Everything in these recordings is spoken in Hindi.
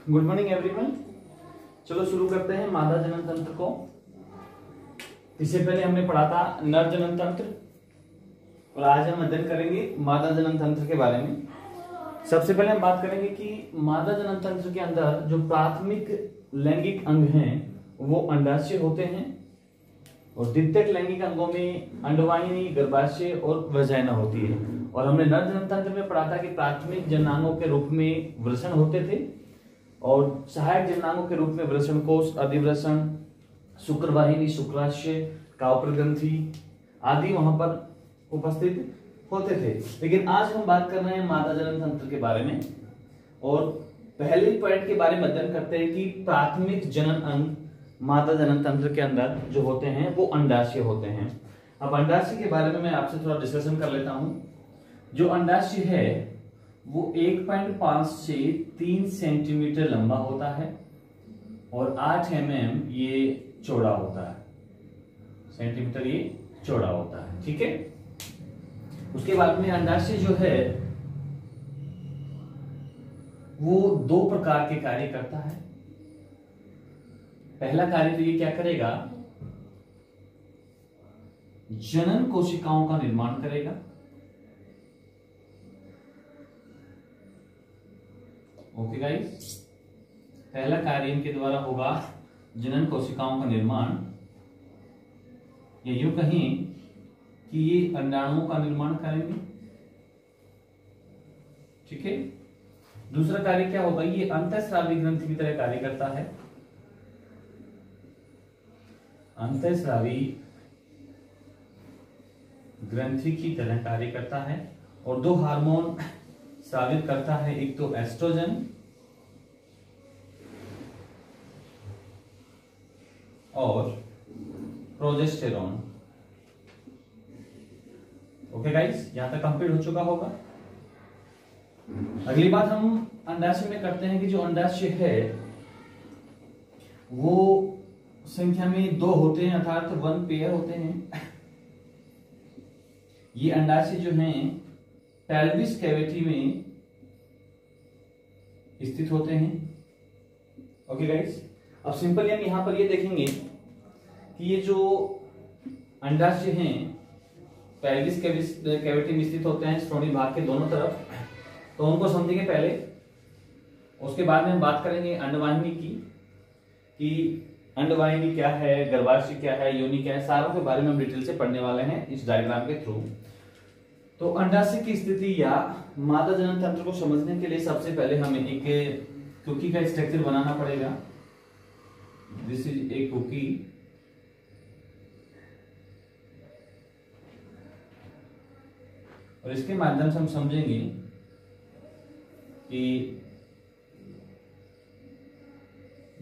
Good morning everyone. चलो शुरू करते हैं मादा जनन तंत्र को। इससे पहले हमने पढ़ा था नर जनन तंत्र और आज हम अध्ययन करेंगे मादा जनन तंत्र के बारे में। सबसे पहले हम बात करेंगे कि मादा जनन तंत्र के अंदर जो प्राथमिक लैंगिक अंग हैं वो अंडाशय होते हैं और द्वितीयक लैंगिक अंगों में अंडवाहिनी, गर्भाशय और वजाइना होती है। और हमने नर जनन तंत्र में पढ़ा था कि प्राथमिक जननांगों के रूप में वृषण होते थे और सहायक जननांगों के रूप में वृषण कोश, अधिवृषण, शुक्रवाहिनी, शुक्राशय, काउपर ग्रंथि आदि वहां पर उपस्थित होते थे। लेकिन आज हम बात कर रहे हैं मादा जनन तंत्र के बारे में और पहले पॉइंट के बारे में अध्ययन करते हैं कि प्राथमिक जनन अंग मादा जनन तंत्र के अंदर जो होते हैं वो अंडाशय होते हैं। अब अंडाशय के बारे में मैं आपसे थोड़ा डिस्कशन कर लेता हूं। जो अंडाशय है वो 1.5 से 3 सेंटीमीटर लंबा होता है और 8 mm ये चौड़ा होता है, सेंटीमीटर ये चौड़ा होता है। ठीक है। उसके बाद में अंडाशय जो है वो दो प्रकार के कार्य करता है। पहला कार्य तो ये क्या करेगा, जनन कोशिकाओं का निर्माण करेगा। ओके गाइस, पहला कार्य इनके द्वारा होगा जनन कोशिकाओं का निर्माण, या यूं कहें कि ये अंडाणुओं का निर्माण करेंगे। ठीक है। दूसरा कार्य क्या होगा, ये अंतःस्रावी ग्रंथि की तरह कार्य करता है। अंतःस्रावी ग्रंथि की तरह कार्य करता है और दो हार्मोन स्रावित करता है, एक तो एस्ट्रोजन और प्रोजेस्टेरॉन। ओके गाइस, यहां तक कंप्लीट हो चुका होगा। अगली बात हम अंडाशय में करते हैं कि जो अंडाशय है वो संख्या में 2 होते हैं, अर्थात 1 पेयर होते हैं। ये अंडाशय जो हैं पेल्विस कैविटी में स्थित होते हैं। ओके गाइस, अब सिंपली हम यहां पर ये देखेंगे कि ये जो अंडाशय हैं पेल्विस कैविटी में स्थित होते हैं श्रोणि भाग के दोनों तरफ, तो उनको समझेंगे पहले। उसके बाद में हम बात करेंगे अंडवाहिनी की, कि अंडवाहिनी क्या है, गर्भाशय क्या है, योनि क्या है, सारों के बारे में हम डिटेल से पढ़ने वाले हैं इस डायग्राम के थ्रू। तो अंडाशय की स्थिति या मादा जनन तंत्र को समझने के लिए सबसे पहले हमें एक कुकी का स्ट्रक्चर बनाना पड़ेगा। This is a cookie. और इसके माध्यम से हम समझेंगे कि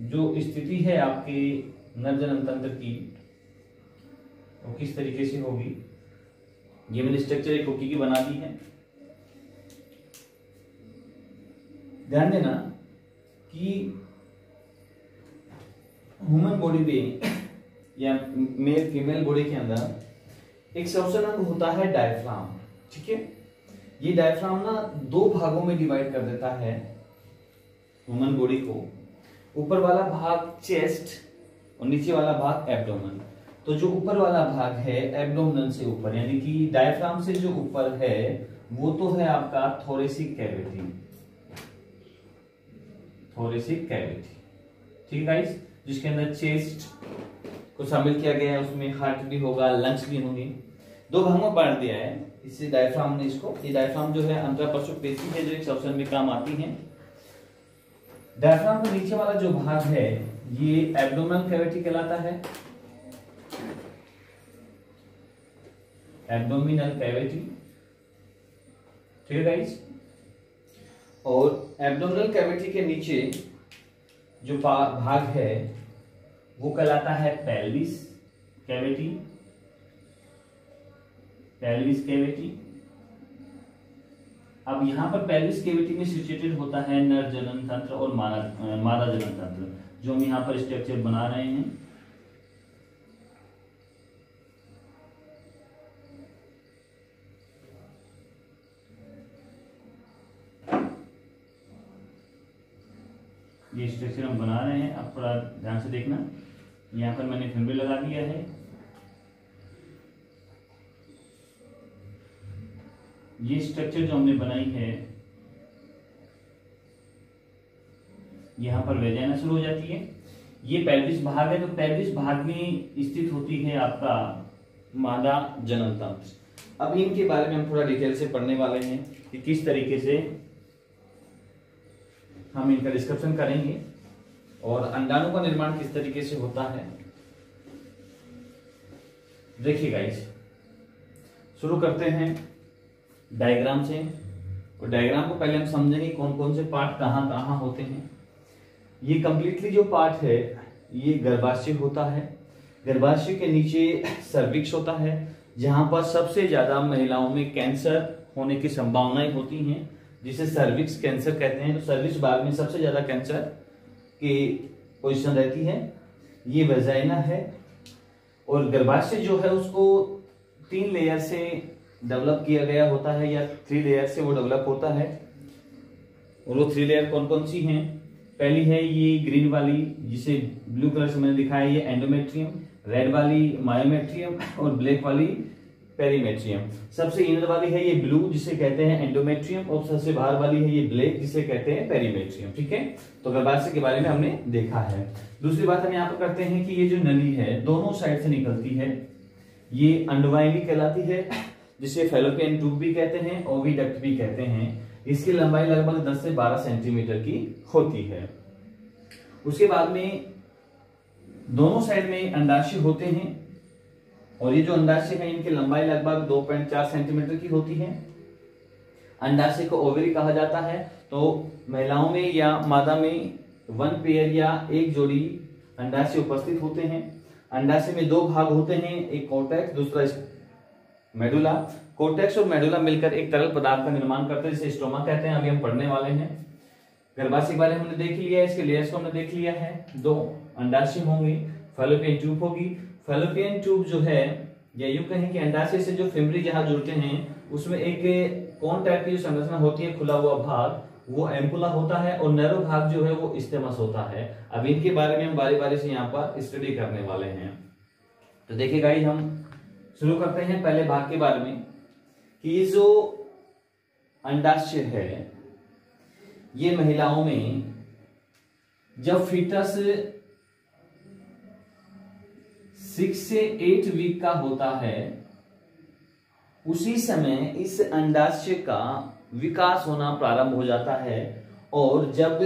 जो स्थिति है आपके नर जनन तंत्र की वो किस तरीके से होगी। ये मैंने स्ट्रक्चर एक कुकी की बना दी है। ध्यान देना कि ह्यूमन बॉडी में या मेल फीमेल बॉडी के अंदर एक श्वसन अंग होता है डायफ्राम। ठीक है। ये डायफ्राम ना 2 भागों में डिवाइड कर देता है ह्यूमन बॉडी को। ऊपर वाला भाग चेस्ट और नीचे वाला भाग एब्डोमेन। तो जो ऊपर वाला भाग है एब्डोमेन से ऊपर, यानी कि डायफ्राम से जो ऊपर है वो तो है आपका थोरेसिक कैविटी। थोरेसिक कैविटी, ठीक है गाइस, जिसके अंदर चेस्ट को शामिल किया गया है, उसमें हार्ट भी होगा, लंग्स भी होंगे। 2 भागों में बांट दिया है इससे डायफ्राम ने इसको। ये डायफ्राम जो है अंतरपश्चक पेशी है जो एक श्वसन में काम आती है। डायफ्राम के नीचे वाला जो भाग है ये एब्डोमिनल कैविटी कहलाता है। एब्डोमिनल कैविटी, ठीक है गाइस। और एब्डोमिनल कैविटी के नीचे जो भाग है वो कहलाता है पेल्विस कैविटी। Pelvis cavity. अब यहां पर पेल्विस कैविटी में सिचुएटेड होता है नर जनन तंत्र और मादा जनन तंत्र, जो हम यहां पर स्ट्रक्चर बना रहे हैं। ये स्ट्रक्चर हम बना रहे हैं, आप थोड़ा ध्यान से देखना। यहाँ पर मैंने फिर भी लगा दिया है। ये स्ट्रक्चर जो हमने बनाई है यहाँ पर वेजाइना शुरू हो जाती है। ये पेल्विस भाग है, तो पेल्विस भाग में स्थित होती है आपका मादा जनन तंत्र। अब इनके बारे में हम थोड़ा डिटेल से पढ़ने वाले हैं कि किस तरीके से हम इनका डिस्क्रिप्शन करेंगे और अंडाणु का निर्माण किस तरीके से होता है। देखिए गाइस, शुरू करते हैं डायग्राम से। और डायग्राम को पहले हम समझेंगे कौन कौन से पार्ट कहाँ कहाँ होते हैं। ये कंप्लीटली जो पार्ट है ये गर्भाशय होता है। गर्भाशय के नीचे सर्विक्स होता है, जहां पर सबसे ज्यादा महिलाओं में कैंसर होने की संभावनाएं होती हैं, जिसे सर्विक्स कैंसर कहते हैं। तो सर्विक्स भाग में सबसे ज्यादा कैंसर की पोजीशन रहती है। ये वेजाइना है और गर्भाशय जो है उसको 3 लेयर से डेवलप किया गया होता है, या 3 लेयर से वो डेवलप होता है। और वो 3 लेयर कौन कौन सी हैं? पहली है ये ग्रीन वाली, जिसे ब्लू कलर से मैंने दिखाया, ये एंडोमेट्रियम। रेड वाली मायोमेट्रियम और ब्लैक वाली पेरीमेट्रियम। सबसे इनर वाली है ये ब्लू, जिसे कहते हैं एंडोमेट्रियम, और सबसे बाहर वाली है ये ब्लैक, जिसे कहते हैं पेरीमेट्रियम। ठीक है, तो गर्भाशय के बारे में हमने देखा है। दूसरी बात हम यहाँ पर करते हैं कि ये जो नली है दोनों साइड से निकलती है, ये अंडवाहिनी कहलाती है, जिसे फैलोपियन ट्यूब भी कहते हैं, ओविडक्ट भी कहते हैं। इसकी लंबाई लगभग 10 से 12 सेंटीमीटर की होती है। उसके बाद में दोनों साइड में अंडाशय होते हैं, और ये जो अंडाशय है इनकी लंबाई लगभग 2.4 सेंटीमीटर की होती है। अंडाशय को ओवरी कहा जाता है। तो महिलाओं में या मादा में 1 पेयर या 1 जोड़ी अंडाशय उपस्थित होते हैं। अंडाशय में 2 भाग होते हैं, एक कोर्टेक्स, दूसरा मेडुला। कोर्टेक्स और मेडुला मिलकर एक तरल पदार्थ का निर्माण करते हैं, जिसे स्टोमा कहते हैं। अभी हम पढ़ने वाले हैं। गर्भाशय के बारे में हमने देख लिया है, इसके लेयर्स को हमने देख लिया है। 2 अंडाशय होंगे, फैलोपियन ट्यूब होगी। फैलोपियन ट्यूब जो है, या यूं कहें कि अंडाशय से जो फिमरी जहां जुड़ते हैं उसमें एक कोन टाइप की जो संरचना होती है, खुला हुआ भाग, वो एम्पुला होता है, और नैरो भाग जो है वो स्टेमस होता है। अब इनके बारे में हम बारी बारी से यहाँ पर स्टडी करने वाले हैं। तो देखिए गाइस, हम शुरू करते हैं पहले भाग के बारे में कि ये जो अंडाशय है ये महिलाओं में जब फीटस 6 से 8 वीक का होता है, उसी समय इस अंडाशय का विकास होना प्रारंभ हो जाता है। और जब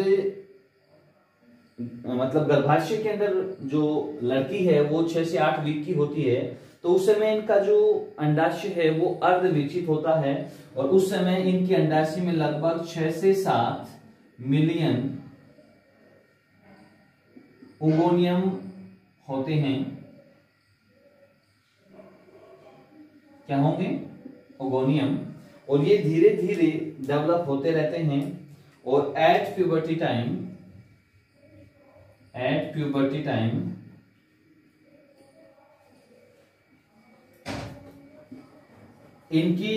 मतलब गर्भाशय के अंदर जो लड़की है वो 6 से 8 वीक की होती है, तो उस समय इनका जो अंडाशय है वो अर्धविकसित होता है, और उस समय इनके अंडाशय में लगभग 6 से 7 मिलियन ओगोनियम होते हैं। क्या होंगे? ओगोनियम। और ये धीरे धीरे डेवलप होते रहते हैं, और एट प्यूबर्टी टाइम इनकी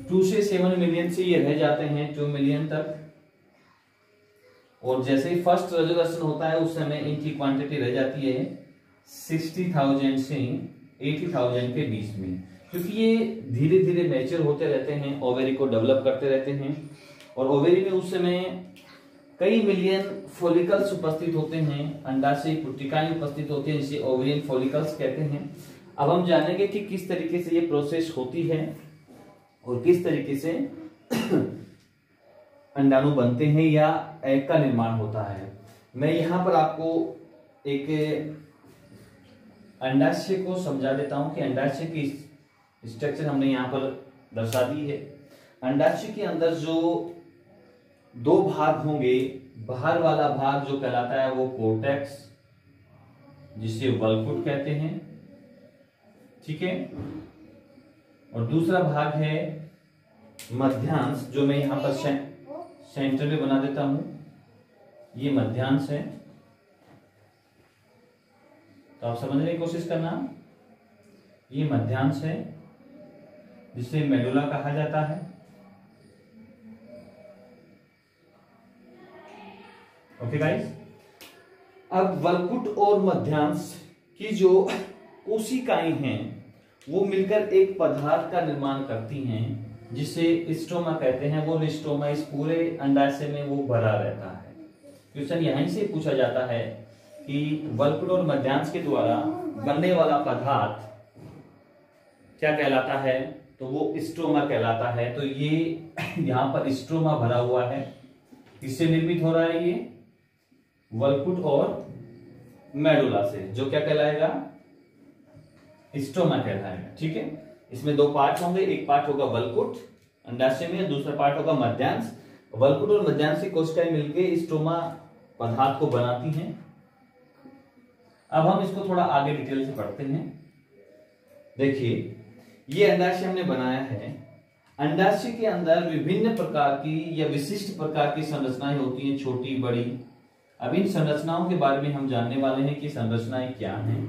2 से 7 मिलियन से ये रह जाते हैं 2 मिलियन तक। और जैसे ही फर्स्ट रेजोल्यूशन होता है उस समय इनकी क्वांटिटी रह जाती है 60,000 से 80,000 के बीच में, क्योंकि ये धीरे धीरे मैच्योर होते रहते हैं, ओवेरी को डेवलप करते रहते हैं। और ओवेरी में उस समय कई मिलियन फॉलिकल्स उपस्थित होते हैं, अंडाशय पुट्टिकाएं उपस्थित होती हैं, जिसे ओवेरियन फॉलिकल्स कहते हैं। अब हम जानेंगे कि किस तरीके से ये प्रोसेस होती है और किस तरीके से अंडाणु बनते हैं या एग का निर्माण होता है। मैं यहां पर आपको एक अंडाशय को समझा देता हूं कि अंडाशय की स्ट्रक्चर हमने यहां पर दर्शा दी है। अंडाशय के अंदर जो 2 भाग होंगे, बाहर वाला भाग जो कहलाता है वो कोर्टेक्स, जिसे वल्कुट कहते हैं, ठीक है। और दूसरा भाग है मध्यांश, जो मैं यहां पर सेंटर में बना देता हूं, ये मध्यांश है। तो आप समझने की कोशिश करना, ये मध्यांश है जिसे मेडुला कहा जाता है। ओके गाइस, अब वल्कुट और मध्यांश की जो कोशिकाएं हैं वो मिलकर एक पदार्थ का निर्माण करती हैं जिसे स्ट्रोमा कहते हैं। वो स्ट्रोमा इस पूरे अंडाशय में वो भरा रहता है। क्वेश्चन यहीं से पूछा जाता है कि वल्कुट और मध्यांश के द्वारा बनने वाला पदार्थ क्या कहलाता है, तो वो स्ट्रोमा कहलाता है। तो ये यहाँ पर स्ट्रोमा भरा हुआ है, किससे निर्मित हो रहा है, ये वल्कुट और मेडुला से, जो क्या कहलाएगा, स्ट्रोमा कहलाएगा। ठीक है, इसमें दो पार्ट होंगे, एक पार्ट होगा वल्कुट अंडाशय में, दूसरा पार्ट होगा मध्यांश। वल्कुट और मध्यांश की कोशिकाएं मिलकर स्ट्रोमा पदार्थ को बनाती हैं। अब हम इसको थोड़ा आगे डिटेल से पढ़ते हैं। देखिए, ये अंडाशय हमने बनाया है। अंडाशय के अंदर विभिन्न प्रकार की या विशिष्ट प्रकार की संरचनाएं होती हैं, छोटी बड़ी। अब इन संरचनाओं के बारे में हम जानने वाले हैं कि संरचनाएं क्या हैं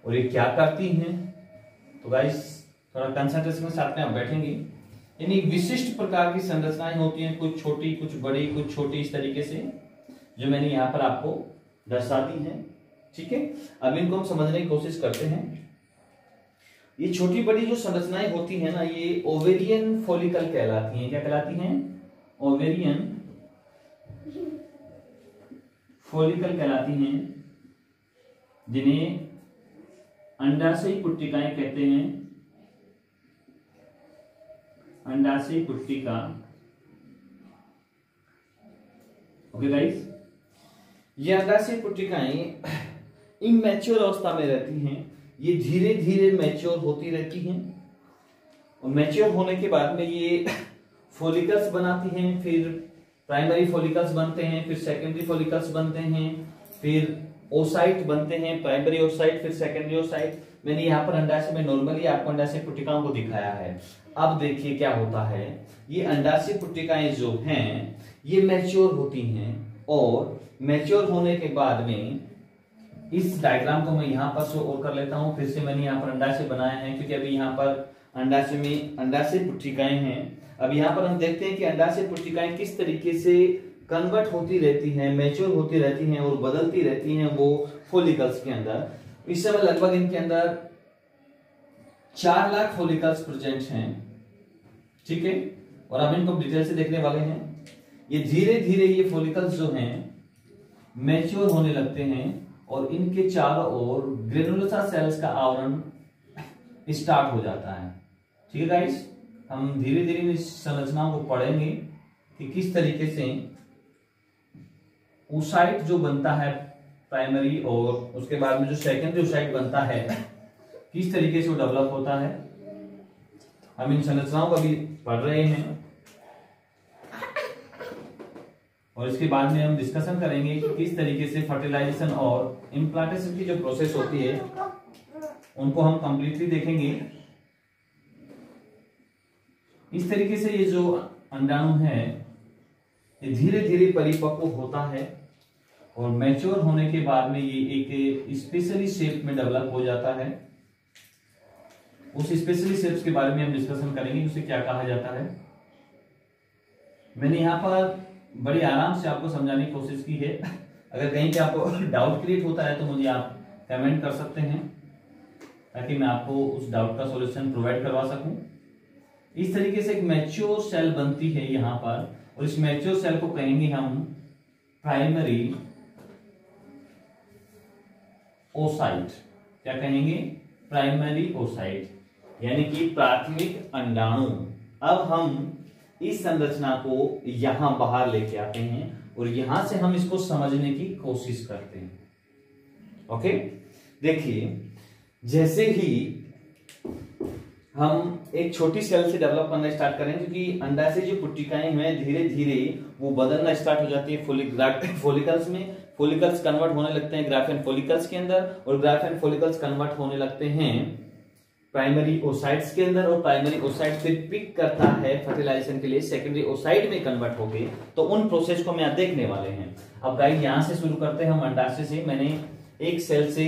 और ये क्या करती हैं। तो गाइस थोड़ा कंसंट्रेशन के साथ में आप बैठेंगे। यानी विशिष्ट प्रकार की संरचनाएं होती हैं, कुछ छोटी कुछ बड़ी कुछ छोटी, इस तरीके से जो मैंने यहाँ पर आपको दर्शा दी है। ठीक है, अब इनको हम समझने की कोशिश करते हैं। ये छोटी बड़ी जो संरचनाएं होती है ना, ये ओवेरियन फॉलिकल कहलाती हैं। क्या कहलाती हैं, ओवेरियन फॉलिकल कहलाती हैं, जिन्हें अंडाशयी पुट्टिकाएं कहते हैं। अंडाशयी पुट्टिका। ओके गाइस, ये अंडाशयी पुट्टिकाएं इमैच्योर अवस्था में रहती हैं। ये धीरे धीरे मैच्योर होती रहती हैं और मैच्योर होने के बाद में ये फॉलिकल्स बनाती हैं। फिर प्राइमरी फॉलिकल्स बनते हैं, फिर सेकेंडरी फॉलिकल्स बनते हैं, फिर ओसाइट बनते हैं, प्राइमरी ओसाइट, फिर सेकेंडरी ओसाइट। मैंने यहाँ पर अंडाशय में नॉर्मली आपको अंडाशय पुट्टिकाओं को दिखाया है। अब देखिए क्या होता है, ये अंडाशय पुट्टिकाएं जो हैं ये मैच्योर होती हैं और मैच्योर होने के बाद में इस डायग्राम को मैं यहाँ पर शो और कर लेता हूँ। फिर से मैंने यहाँ पर अंडाशय बनाया है, क्योंकि अभी यहाँ पर अंडाशय में अंडाशय पुट्टिकाएं हैं। अब यहाँ पर हम देखते हैं कि अंडाशय पुट्टिकाएं किस तरीके से कन्वर्ट होती रहती हैं, मैच्योर होती रहती हैं और बदलती रहती हैं वो फॉलिकल्स के अंदर। इस समय लगभग इनके अंदर 4 लाख फॉलिकल्स प्रेजेंट हैं। ठीक है, और अब इनको डिटेल से देखने वाले हैं। ये धीरे धीरे ये फॉलिकल्स जो हैं मैच्योर होने लगते हैं और इनके चारों ओर ग्रेनुलोसा सेल्स का आवरण स्टार्ट हो जाता है। ठीक है गाइस, हम धीरे धीरे इस संरचनाओं को पढ़ेंगे कि किस तरीके से ओसाइट जो बनता है प्राइमरी और उसके बाद में जो सेकेंडरी ओसाइट बनता है, किस तरीके से वो डेवलप होता है। हम इन संरचनाओं को अभी पढ़ रहे हैं और इसके बाद में हम डिस्कशन करेंगे कि किस तरीके से फर्टिलाइजेशन और इम्प्लांटेशन की जो प्रोसेस होती है उनको हम कंप्लीटली देखेंगे। इस तरीके से ये जो अंडाणु है ये धीरे धीरे परिपक्व होता है और मैच्योर होने के बाद में ये एक स्पेशली शेप में डेवलप हो जाता है। उस स्पेशली शेप्स के बारे में हम डिस्कशन करेंगे, उसे क्या कहा जाता है। मैंने यहाँ पर बड़ी आराम से आपको समझाने की कोशिश की है। अगर कहीं पे आपको डाउट क्रिएट होता है तो मुझे आप कमेंट कर सकते हैं, ताकि मैं आपको उस डाउट का सॉल्यूशन प्रोवाइड करवा सकूं। इस तरीके से एक मैच्योर सेल बनती है यहाँ पर, और इस मैच्योर सेल को कहेंगे हम प्राइमरी ओसाइट। क्या कहेंगे, प्राइमरी ओसाइट, यानी कि प्राथमिक अंडाणु। अब हम इस संरचना को यहां बाहर लेके आते हैं और यहां से हम इसको समझने की कोशिश करते हैं। ओके, देखिए, जैसे ही हम एक छोटी सेल से डेवलप करना स्टार्ट करें, क्योंकि अंडाशय जो पुट्टिकाएं हैं धीरे धीरे वो बदलना स्टार्ट हो जाती है फॉलिकल्स में। फॉलिकल्स कन्वर्ट होने लगते हैं ग्राफेन फॉलिकल्स के अंदर और ग्राफेन फॉलिकल्स कन्वर्ट होने लगते हैं प्राइमरी ओसाइट्स के अंदर, और प्राइमरी ओसाइट फिर पिक करता है फर्टिलाइजेशन के लिए सेकेंडरी ओसाइट में कन्वर्ट होके। तो उन प्रोसेस को हम यहाँ देखने वाले हैं। अब गाइस यहां से शुरू करते हैं हम अंडाशय से। मैंने एक सेल से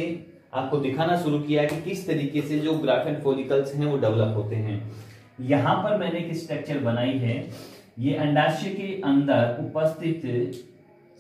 आपको दिखाना शुरू किया कि किस तरीके से जो ग्राफेन फॉलिकल्स हैं वो डेवलप होते हैं। यहां पर मैंने एक स्ट्रक्चर बनाई है। ये अंडाशय के अंदर उपस्थित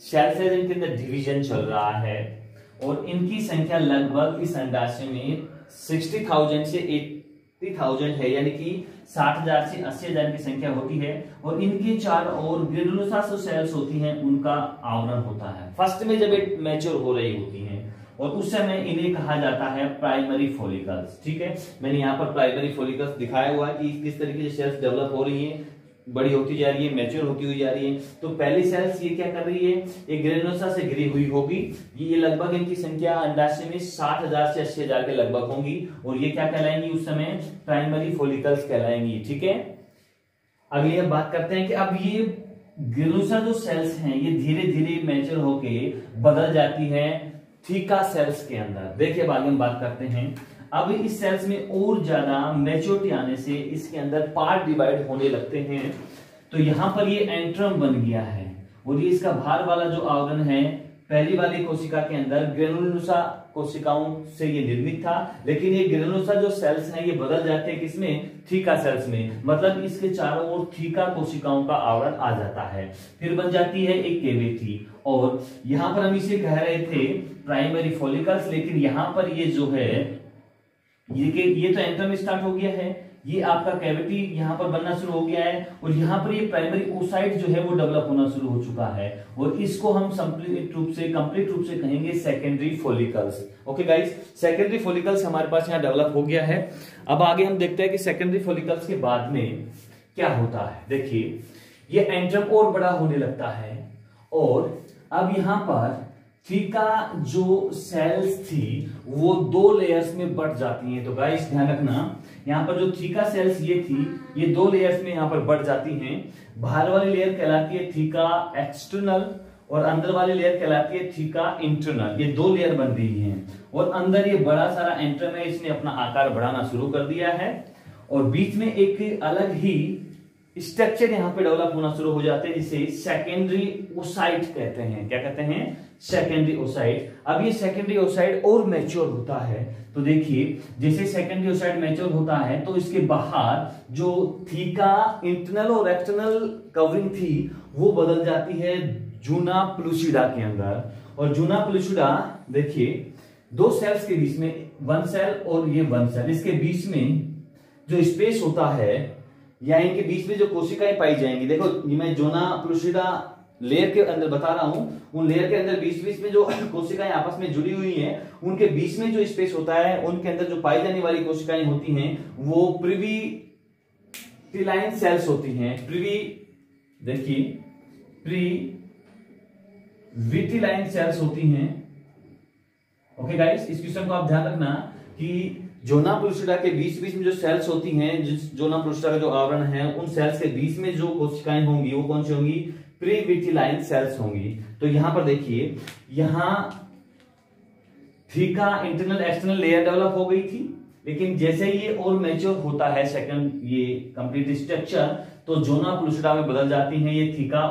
सेल से इनके अंदर डिवीजन चल रहा है और इनकी संख्या लगभग इस अंडाशय में 60,000 से 80,000 है, यानी कि 60,000 से 80,000 की संख्या होती है। और इनके चारों ओर ग्रेनुलोसा जो सेल्स होती हैं उनका आवरण होता है। फर्स्ट में जब ये मैच्योर हो रही होती हैं और उस समय इन्हें कहा जाता है प्राइमरी फॉलिकल्स। ठीक है, मैंने यहाँ पर प्राइमरी फॉलिकल्स दिखाया हुआ है कि किस तरीके से सेल्स डेवलप हो रही हैं, बड़ी होती जा रही है, मैच्योर होती हुई जा रही है। तो पहली सेल्स ये क्या कर रही है, ये ग्रेनुलोसा से घिरी हुई होगी। ये लगभग इनकी संख्या अंडाशय में 60,000 से 80,000 के लगभग होंगी और ये क्या कहलाएंगी उस समय, प्राइमरी फॉलिकल्स कहलाएंगी। ठीक है, अगली अब बात करते हैं कि अब ये ग्रेनुलोसा जो सेल्स हैं ये धीरे धीरे मैच्योर होके बदल जाती है थीका सेल्स के अंदर। देखिए अब आगे हम बात करते हैं। अब इस सेल्स में और ज्यादा मैच्योरिटी आने से इसके अंदर पार्ट डिवाइड होने लगते हैं। तो यहां पर ये एंट्रम बन गया है और ये इसका बाहर वाला जो आवरण है पहली वाली कोशिका के अंदर ग्रेनुलोसा कोशिकाओं से ये निर्मित था, लेकिन ये ग्रेनुलोसा जो सेल्स हैं ये बदल जाते हैं किसमें, थीका सेल्स में। मतलब इसके चारों ओर थीका कोशिकाओं का आवरण आ जाता है, फिर बन जाती है एक कैविटी। और यहां पर हम इसे कह रहे थे प्राइमरी फॉलिकल्स, लेकिन यहां पर ये जो है ये तो एंट्रम में स्टार्ट हो गया है, ये आपका कैविटी यहां पर बनना शुरू हो गया है और यहां पर ये प्राइमरी ओसाइट जो है वो डेवलप होना शुरू हो चुका है और इसको हम कंप्लीट रूप से कहेंगे secondary follicles. Okay guys, secondary follicles हमारे पास यहाँ डेवलप हो गया है। अब आगे हम देखते हैं कि सेकेंडरी फॉलिकल्स के बाद में क्या होता है। देखिए ये एंट्रम और बड़ा होने लगता है और अब यहां पर थीका जो सेल्स थी वो 2 लेयर्स में बढ़ जाती हैं। तो गाइस ध्यान रखना, यहाँ पर जो थीका सेल्स ये थी ये 2 लेयर्स में यहाँ पर बढ़ जाती हैं। बाहर वाली लेयर कहलाती है थीका एक्सटर्नल और अंदर वाली लेयर कहलाती है थीका इंटरनल। ये 2 लेयर बन रही हैं और अंदर ये बड़ा सारा एंट्रम है, इसने अपना आकार बढ़ाना शुरू कर दिया है और बीच में एक अलग ही स्ट्रक्चर यहाँ पे डेवलप होना शुरू हो जाते हैं जिसे सेकेंडरी ओसाइट कहते हैं। क्या कहते हैं, सेकेंडरी ओसाइट। अब ये सेकेंडरी ओसाइट और मैच्योर होता है। तो देखिए जैसे सेकेंडरी ओसाइट मैच्योर होता है तो इसके बाहर जो थीका इंटरनल और एक्सटर्नल कवरिंग थी वो बदल जाती है जूना प्लूसिडा के अंदर। और जूना प्लूसिडा देखिए 2 सेल्स के बीच में 1 सेल और ये 1 सेल, इसके बीच में जो स्पेस होता है या इनके बीच में जो कोशिकाएं पाई जाएंगी, देखो मैं जोना प्लूसिडा लेयर के अंदर बता रहा हूं, उन लेयर के अंदर बीच बीच में जो कोशिकाएं आपस में जुड़ी हुई हैं उनके बीच में जो स्पेस होता है उनके अंदर जो पाई जाने वाली कोशिकाएं होती हैं वो प्रिविटिलाइन सेल्स होती हैं। देखिए प्रिविटिलाइन सेल्स होती हैं। ओके गाइस, इस क्वेश्चन को आप ध्यान रखना कि जोना प्लूसिडा के बीच बीच में जो सेल्स होती हैं, जिस जोना प्लूसिडा का जो आवरण है उन सेल्स के बीच में जो कोशिकाएं होंगी वो कौन सी होंगी, प्रीविटिलाइन सेल्स होंगी। तो यहां पर देखिए यहां theca internal external layer develop हो गई थी, लेकिन जैसे ये और मैच्योर होता है सेकंड ये कंप्लीट स्ट्रक्चर तो जोना प्लूसिडा में बदल जाती हैं ये थीका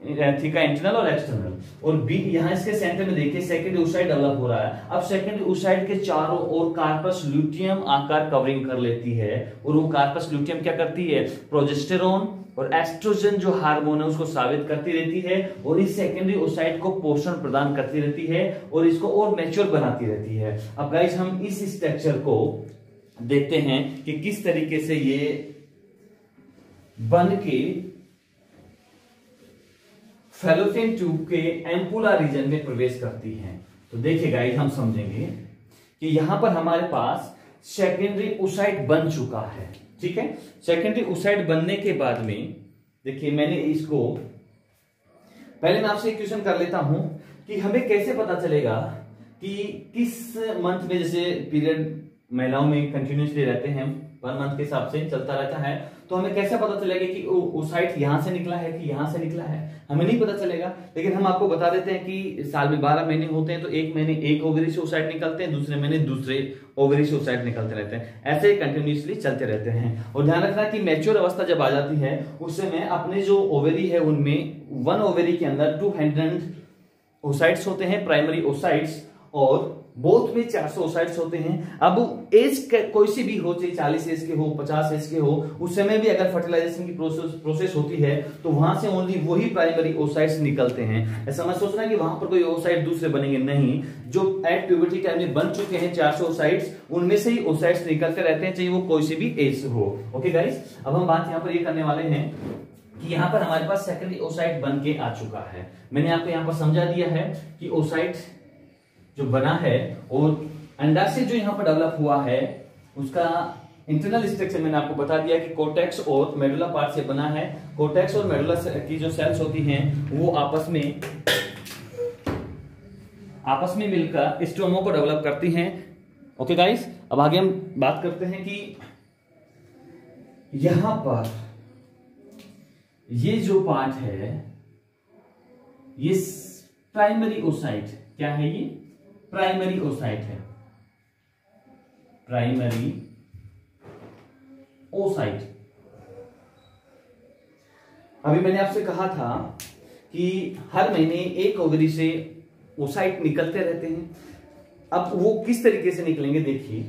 इंटरनल और एक्सटर्नल। और बी यहां इसके सेंटर में देखिए सेकेंडरी ओसाइट डेवलप हो रहा है। अब सेकेंडरी ओसाइट के चारों ओर कार्पस ल्यूटियम आकार कवरिंग कर लेती है और वो कार्पस ल्यूटियम क्या करती है, प्रोजेस्टेरोन और एस्ट्रोजन जो हार्मोन है उसको साबित करती रहती है और इस सेकेंडरी ओसाइट को पोषण प्रदान करती रहती है और इसको और मैच्योर बनाती रहती है। अब गाइस हम इस स्ट्रक्चर को देखते हैं कि किस तरीके से ये बन के फैलोपियन ट्यूब के एम्पुला रीजन में प्रवेश करती हैं। तो देखिए गाइस हम समझेंगे कि यहां पर हमारे पास सेकेंडरी ओसाइट बन चुका है। ठीक है, सेकेंडरी ओसाइट बनने के बाद में देखिए मैंने इसको पहले मैं आपसे एक क्वेश्चन कर लेता हूं कि हमें कैसे पता चलेगा कि किस मंथ में, जैसे पीरियड महिलाओं में कंटिन्यूसली रहते हैं 1 मंथ के हिसाब से चलता रहता है, तो हमें कैसे पता चलेगा कि ओसाइट यहां से निकला है कि यहां से निकला है, हमें नहीं पता चलेगा। लेकिन हम आपको बता देते हैं कि साल में 12 महीने होते हैं तो एक महीने एक ओवरी से ओसाइट निकलते हैं, दूसरे महीने दूसरे ओवरी से ओसाइट निकलते रहते हैं, ऐसे ही कंटिन्यूसली चलते रहते हैं। और ध्यान रखना कि मैच्योर अवस्था जब आ जाती है उस समय अपने जो ओवरी है उनमें 1 ओवरी के अंदर 200 ओसाइट्स होते हैं प्राइमरी ओसाइट्स और बोथ में 400 ओसाइट्स होते हैं। अब एज कोई सी भी हो, चाहे 40 एज के हो, 50 एज के हो, उस समय भी अगर फर्टिलाइजेशन की प्रोसेस होती है तो वहां से ओनली वही प्राइमरी ओसाइट्स निकलते हैं। ऐसा मत सोचना कि वहां पर कोई ओसाइट दूसरे बनेंगे, नहीं, जो एट प्यूबर्टी टाइम में बन चुके हैं 400 ओसाइट्स, उनमें से ही ओसाइट्स निकलते रहते हैं, चाहे वो कोई सी भी एज हो। ओके गाइस, अब हम बात यहाँ पर ये करने वाले हैं कि यहाँ पर हमारे पास सेकेंडरी ओसाइट बन के आ चुका है। मैंने आपको यहाँ पर समझा दिया है कि ओसाइट जो बना है और अंडाशय जो यहाँ पर डेवलप हुआ है उसका इंटरनल स्ट्रक्चर मैंने आपको बता दिया कि कोर्टेक्स और मेडुला पार्ट से बना है। कोर्टेक्स और मेडुला की जो सेल्स होती हैं वो आपस में मिलकर स्ट्रोमा को डेवलप करती हैं। ओके गाइस, अब आगे हम बात करते हैं कि यहां पर ये जो पार्ट है ये प्राइमरी ओसाइट, क्या है ये? प्राइमरी ओसाइट है, प्राइमरी ओसाइट। अभी मैंने आपसे कहा था कि हर महीने एक ओवरी से ओसाइट निकलते रहते हैं। अब वो किस तरीके से निकलेंगे, देखिए,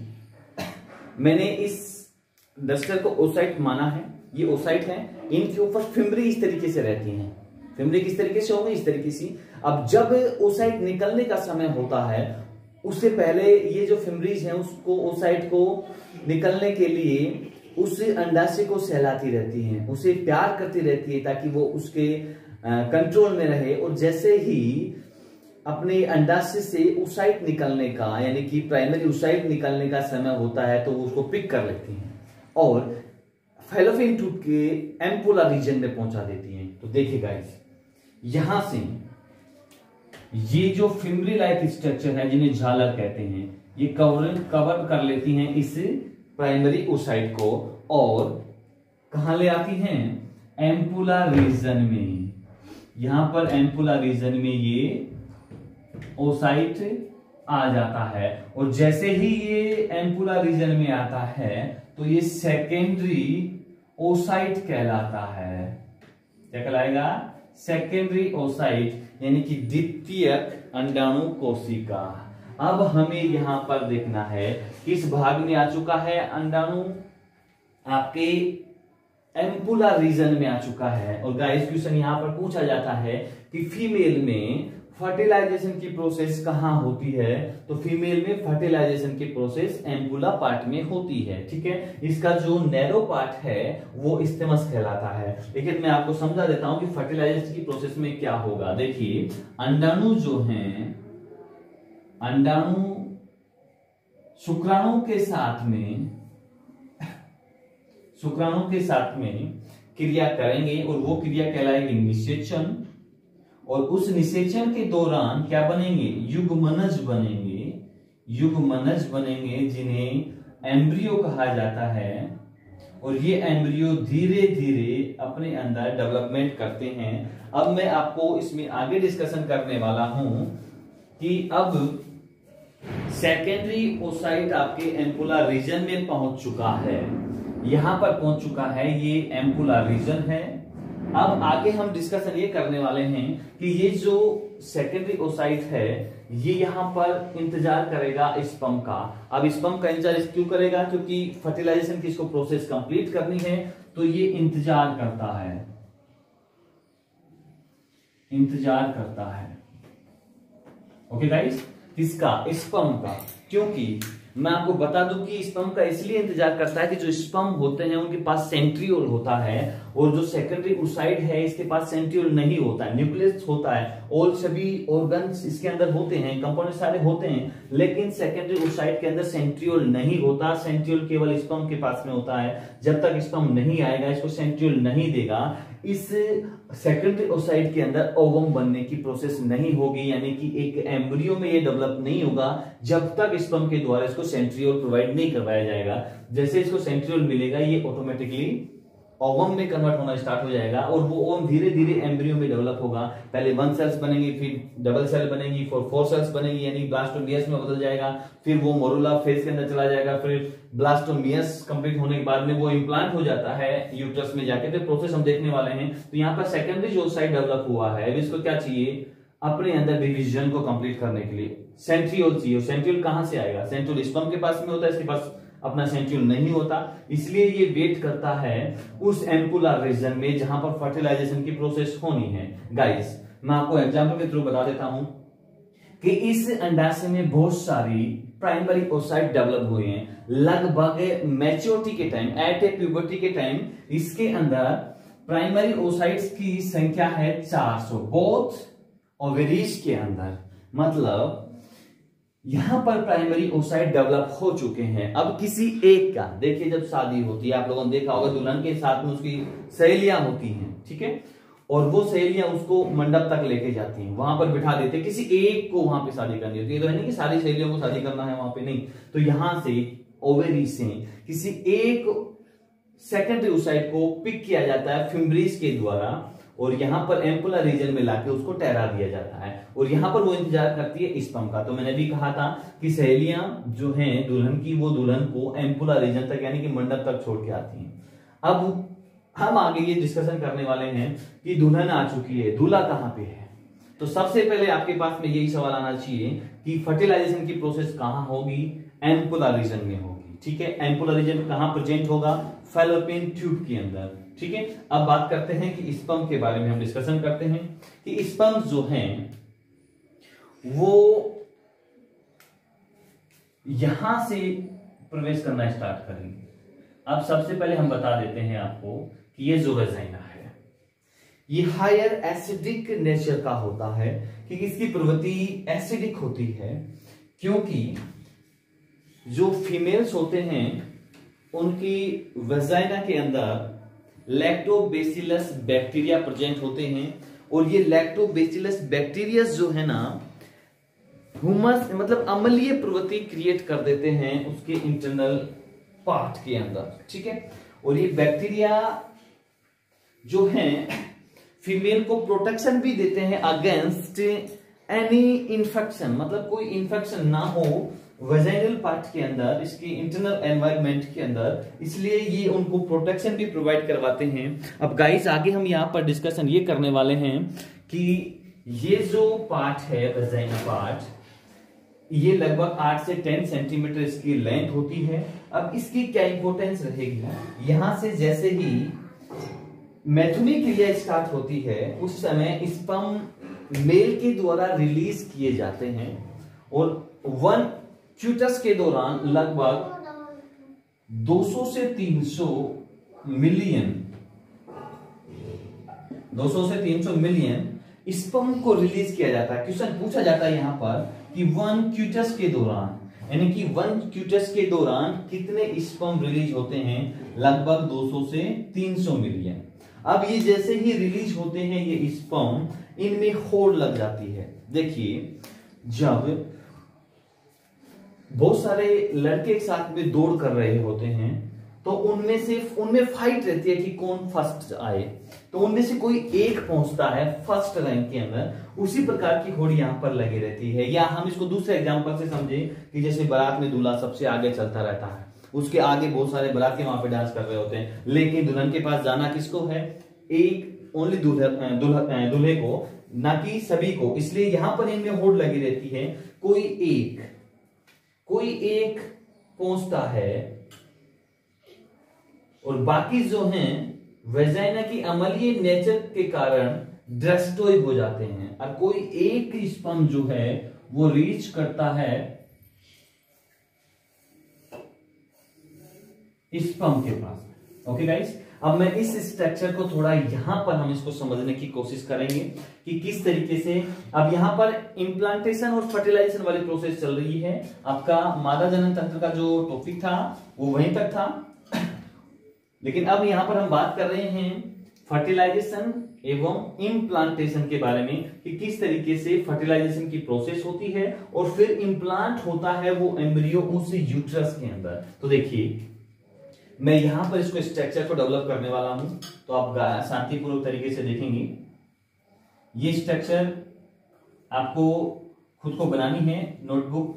मैंने इस डस्टर को ओसाइट माना है, ये ओसाइट है, इनके ऊपर फिम्बरी इस तरीके से रहती हैं। फिम्बरी किस तरीके से होगी? इस तरीके से। अब जब ओसाइट निकलने का समय होता है उससे पहले ये जो फिम्बरीज हैं उसको, ओसाइट को निकलने के लिए उस अंडाशय को सहलाती रहती हैं, उसे प्यार करती रहती है ताकि वो उसके कंट्रोल में रहे। और जैसे ही अपने अंडाशय से ओसाइट निकलने का, यानी कि प्राइमरी ओसाइट निकलने का समय होता है तो वो उसको पिक कर लेती हैं और फैलोपियन ट्यूब के एम्पुला रीजन में पहुंचा देती हैं। तो देखिए गाइस, यहां से ये जो फिम्बरी लाइक स्ट्रक्चर है जिन्हें झालर कहते हैं, ये कवर कर लेती हैं इस प्राइमरी ओसाइट को और कहां ले आती हैं? एम्पुला रीजन में। यहां पर एम्पुला रीजन में ये ओसाइट आ जाता है और जैसे ही ये एम्पुला रीजन में आता है तो ये सेकेंडरी ओसाइट कहलाता है। क्या कहलाएगा? सेकेंडरी ओसाइट, यानी कि द्वितीयक अंडाणु कोशिका। अब हमें यहां पर देखना है किस भाग में आ चुका है अंडाणु, आपके एम्पुला रीजन में आ चुका है। और गाइस क्वेश्चन यहां पर पूछा जाता है कि फीमेल में फर्टिलाइजेशन की प्रोसेस कहां होती है? तो फीमेल में फर्टिलाइजेशन की प्रोसेस एम्पुला पार्ट में होती है। ठीक है, इसका जो नैरो पार्ट है वो स्टेमस कहलाता है। लेकिन मैं आपको समझा देता हूं कि फर्टिलाइजेशन की प्रोसेस में क्या होगा। देखिए, अंडाणु जो हैं, अंडाणु शुक्राणु के साथ में क्रिया करेंगे और वो क्रिया कहलाएगी निषेचन। और उस निषेचन के दौरान क्या बनेंगे? युग्मनज बनेंगे जिन्हें एम्ब्रियो कहा जाता है। और ये एम्ब्रियो धीरे धीरे अपने अंदर डेवलपमेंट करते हैं। अब मैं आपको इसमें आगे डिस्कशन करने वाला हूं कि अब सेकेंडरी ओसाइट आपके एम्पुला रीजन में पहुंच चुका है, यहां पर पहुंच चुका है, ये एम्पुला रीजन है। अब आगे हम डिस्कशन ये करने वाले हैं कि ये जो सेकेंडरी ओसाइट है ये यहां पर इंतजार करेगा स्पर्म का। अब स्पर्म का इंतजार क्यों करेगा? क्योंकि फर्टिलाइजेशन की इसको प्रोसेस कंप्लीट करनी है, तो ये इंतजार करता है। ओके गाइस, किसका? स्पर्म का। क्योंकि मैं आपको बता दूं कि स्पर्म का इसलिए इंतजार करता है कि जो स्पर्म होते हैं उनके पास सेंट्रियोल होता है और जो सेकेंडरी ओसाइट है इसके पास सेंट्रियोल नहीं होता है, न्यूक्लियस होता है और सभी ऑर्गन्स इसके अंदर होते हैं, कंपोनेंट सारे होते हैं, लेकिन सेकेंडरी ओसाइट के अंदर सेंट्रियोल नहीं होता। सेंट्रियोल केवल स्पर्म के पास में होता है। जब तक स्पर्म नहीं आएगा, इसको सेंट्रियोल नहीं देगा, इस सेकेंडरी ओसाइट के अंदर ओवम बनने की प्रोसेस नहीं होगी, यानी कि एक एम्ब्रियो में ये डेवलप नहीं होगा जब तक स्पर्म के द्वारा इसको सेंट्रियोल प्रोवाइड नहीं करवाया जाएगा। जैसे इसको सेंट्रियोल मिलेगा ये ऑटोमेटिकली ओवम में कन्वर्ट होना स्टार्ट हो जाएगा और वो ओवम धीरे धीरे एम्ब्रियो में डेवलप होगा। पहले 1 सेल्स बनेंगी, फिर डबल सेल बनेगी, फिर 4 सेल्स बनेगी, यानी ब्लास्टोमियस में बदल जाएगा, फिर वो मोरुला फेज के अंदर चला जाएगा, फिर ब्लास्टोमियस कंप्लीट होने के बाद में वो इम्प्लांट हो जाता है यूट्रस में जाके। तो प्रोसेस हम देखने वाले हैं। तो यहाँ पर सेकेंडरी जो ओसाइट डेवलप हुआ है, अब इसको क्या चाहिए? अपने अंदर डिवीजन को कंप्लीट करने के लिए सेंट्रियोल चाहिए। सेंट्रियोल कहां से आएगा? सेंट्रियोल स्पर्म के पास में होता है, इसके पास अपना सेंट्रियोल नहीं होता, इसलिए ये वेट करता है उस एम्पुलर रीजन में जहां पर फर्टिलाइजेशन की प्रोसेस होनी है। गाइस मैं आपको एग्जांपल के थ्रू बता देता हूं कि इस अंडाशय में बहुत सारी प्राइमरी ओसाइट डेवलप हुए हैं। लगभग मैच्योरिटी के टाइम, एट ए प्यूबर्टी के टाइम, इसके अंदर प्राइमरी ओसाइट्स की संख्या है 400 बोथ ओवरीज के अंदर। मतलब यहां पर प्राइमरी ओसाइट डेवलप हो चुके हैं। अब किसी एक का, देखिए जब शादी होती है आप लोगों ने देखा होगा दुल्हन के साथ में उसकी सहेलियां होती हैं, ठीक है, और वो सहेलियां उसको मंडप तक लेके जाती हैं, वहां पर बिठा देते हैं। किसी एक को वहां पे शादी करनी होती है, तो है नहीं कि सारी सहेलियों को शादी करना है वहां पे, नहीं। तो यहां से ओवरी से किसी एक सेकेंडरी ओसाइट को पिक किया जाता है फिम्ब्रीज के द्वारा, और यहां पर एम्पुलर रीजन में लाके उसको ठहरा दिया जाता है, और यहां पर वो इंतजार करती है स्पर्म का। तो मैंने भी कहा था कि सहेलियां जो हैं दुल्हन की, वो दुल्हन को एम्पुलर रीजन तक यानी कि मंडप तक छोड़ के आती हैं। अब हम आगे ये डिस्कशन करने वाले हैं कि दुल्हन आ चुकी है, दूल्हा कहां पे है। तो सबसे पहले आपके पास में यही सवाल आना चाहिए कि फर्टिलाइजेशन की प्रोसेस कहां होगी? एम्पुलर रीजन में होगी, ठीक है। एम्पुलर रीजन कहां प्रेजेंट होगा? फैलोपियन ट्यूब के अंदर, ठीक है। अब बात करते हैं कि स्पर्म के बारे में हम डिस्कशन करते हैं कि स्पर्म जो हैं वो यहां से प्रवेश करना स्टार्ट करेंगे। अब सबसे पहले हम बता देते हैं आपको कि ये जो वेजाइना है ये हायर एसिडिक नेचर का होता है, कि इसकी प्रवृत्ति एसिडिक होती है, क्योंकि जो फीमेल्स होते हैं उनकी वेजाइना के अंदर लैक्टोबैसिलस बैक्टीरिया प्रेजेंट होते हैं, और ये लैक्टोबैसिलस बैक्टीरिया जो है ना ह्यूमस मतलब अम्लीय प्रवृत्ति क्रिएट कर देते हैं उसके इंटरनल पार्ट के अंदर, ठीक है। और ये बैक्टीरिया जो हैं फीमेल को प्रोटेक्शन भी देते हैं अगेंस्ट एनी इंफेक्शन, मतलब कोई इंफेक्शन ना हो वेजाइनल पार्ट के अंदर, इसके इंटरनल एनवायरनमेंट के अंदर, इसलिए ये उनको प्रोटेक्शन भी प्रोवाइड करवाते हैं। अब गाइस आगे हम यहाँ पर डिस्कशन ये करने वाले हैं कि ये जो पार्ट है वेजाइना पार्ट, ये लगभग 8 से 10 सेंटीमीटर इसकी लेंथ होती है। अब इसकी क्या इंपोर्टेंस रहेगी? यहां से जैसे ही मैथुनी क्रिया स्टार्ट होती है उस समय स्पर्म मेल के द्वारा रिलीज किए जाते हैं, और 1 क्यूटस के दौरान लगभग 200 से 300 मिलियन स्पर्म को रिलीज किया जाता है। क्वेश्चन पूछा जाता है यहां पर कि 1 क्यूटस के दौरान, यानी कि 1 क्यूटस के दौरान कितने स्पर्म रिलीज होते हैं? लगभग 200 से 300 मिलियन। अब ये जैसे ही रिलीज होते हैं ये स्पर्म, इनमें होड़ लग जाती है। देखिए जब बहुत सारे लड़के एक साथ में दौड़ कर रहे होते हैं तो उनमें फाइट रहती है कि कौन फर्स्ट आए, तो उनमें से कोई एक पहुंचता है फर्स्ट रैंक के अंदर। उसी प्रकार की होड़ यहां पर लगी रहती है। या हम इसको दूसरे एग्जांपल से समझे कि जैसे बारात में दूल्हा सबसे आगे चलता रहता है, उसके आगे बहुत सारे बाराती वहां पे डांस कर रहे होते हैं, लेकिन दुल्हन के पास जाना किसको है? एक ओनली दूल्हे को, ना कि सभी को। इसलिए यहां पर इनमें होड़ लगी रहती है, कोई एक पहुंचता है और बाकी जो हैं वेजाइना की अम्लीय नेचर के कारण डिस्ट्रॉय हो जाते हैं, और कोई एक स्पर्म जो है वो रीच करता है स्पर्म के पास। ओके गाइस, अब मैं इस स्ट्रक्चर को थोड़ा यहां पर हम इसको समझने की कोशिश करेंगे कि किस तरीके से अब यहां पर इंप्लांटेशन और फर्टिलाइजेशन वाली प्रोसेस चल रही है। आपका मादा जनन तंत्र का जो टॉपिक था वो वहीं तक था, लेकिन अब यहां पर हम बात कर रहे हैं फर्टिलाइजेशन एवं इम्प्लांटेशन के बारे में कि किस तरीके से फर्टिलाइजेशन की प्रोसेस होती है और फिर इम्प्लांट होता है वो एम्ब्रियो उस यूट्रस के अंदर। तो देखिए मैं यहां पर इसको स्ट्रक्चर को डेवलप करने वाला हूं, तो आप शांतिपूर्वक तरीके से देखेंगे। ये स्ट्रक्चर आपको खुद को बनानी है, नोटबुक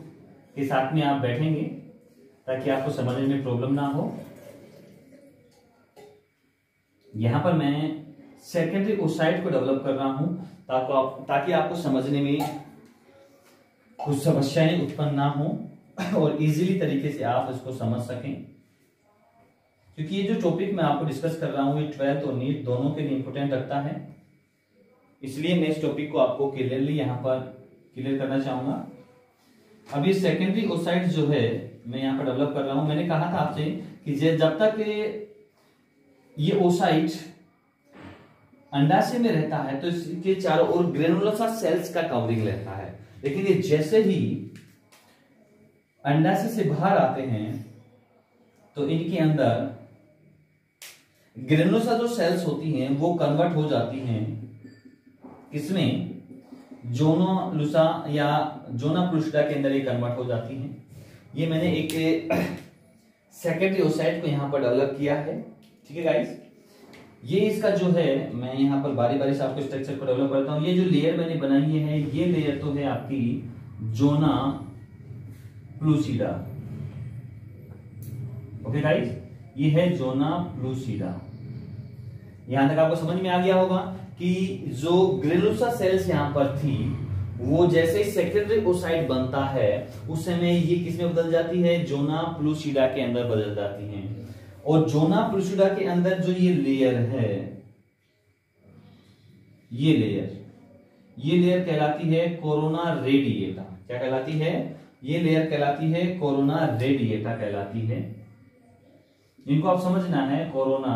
के साथ में आप बैठेंगे ताकि आपको समझने में प्रॉब्लम ना हो। यहां पर मैं सेकेंडरी ओसाइट को डेवलप कर रहा हूं ताकि आपको समझने में कुछ समस्याएं उत्पन्न ना हो और इजीली तरीके से आप इसको समझ सकें, क्योंकि ये जो टॉपिक मैं आपको डिस्कस कर रहा हूं ये 12th और नीट दोनों के लिए इंपोर्टेंट रखता है, इसलिए मैं इस टॉपिक को आपको क्लियरली यहां पर क्लियर करना चाहूंगा। अभी सेकेंडरी ओसाइट जो है मैं यहाँ पर डेवलप कर रहा हूं। मैंने कहा था आपसे कि जब तक ये ओसाइट अंडाशय में रहता है तो इसके चारों ओर ग्रेनुलोसा सेल्स का कवरिंग रहता है, लेकिन ये जैसे ही अंडाशय से बाहर आते हैं तो इनके अंदर ग्रेनुलोसा जो सेल्स होती हैं वो कन्वर्ट हो जाती हैं किसमें, जोनालुसा या जोनाप्लूसिडा के अंदर ये कन्वर्ट हो जाती हैं। ये मैंने एक सेकेंडरी ओसाइट को यहां पर डेवलप किया है, ठीक है गाइस। ये इसका जो है मैं यहां पर बारी बारी से आपको स्ट्रक्चर को डेवलप करता हूं। ये जो लेयर मैंने बनाई है ये लेयर तो है आपकी जोनाप्लूसिडा, ओके गाइस, ये है जोनाप्लूसिडा। यहां तक आपको समझ में आ गया होगा कि जो ग्रेनुलोसा सेल्स यहां पर थी वो जैसे ही सेकेंडरी ओसाइट बनता है उस समय ये किसमें बदल जाती है, जोनाप्लूसिडा के अंदर बदल जाती हैं। और जोनाप्लूसिडा के अंदर जो ये लेयर है, ये लेयर कहलाती है कोरोना रेडिएटा। क्या कहलाती है? ये लेयर कहलाती है कोरोना रेडिएटा कहलाती है। इनको आप समझना है, कोरोना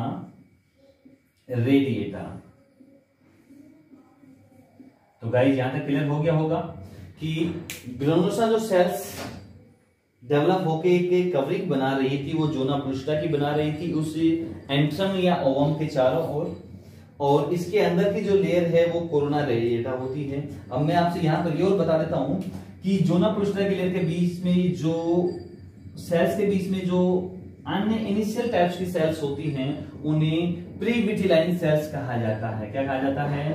रेडिएटा। तो गाइस यहां तक क्लियर हो गया होगा कि ग्रेनुलोसा जो सेल्स डेवलप होके एक कवरिंग बना रही थी वो जोनाप्लूसिडा की बना रही थी उस एंट्रम या ओवम के चारों ओर, और इसके अंदर की जो लेयर है वो कोरोना रेडिएटा होती है। अब मैं आपसे यहां पर ये और बता देता हूं कि जोनाप्लूसिडा की लेयर के बीच में जो सेल्स के बीच में जो अन्य इनिशियल टाइप्स की सेल्स होती हैं उन्हें प्री विटिलाइन सेल्स कहा जाता है। क्या कहा जाता है?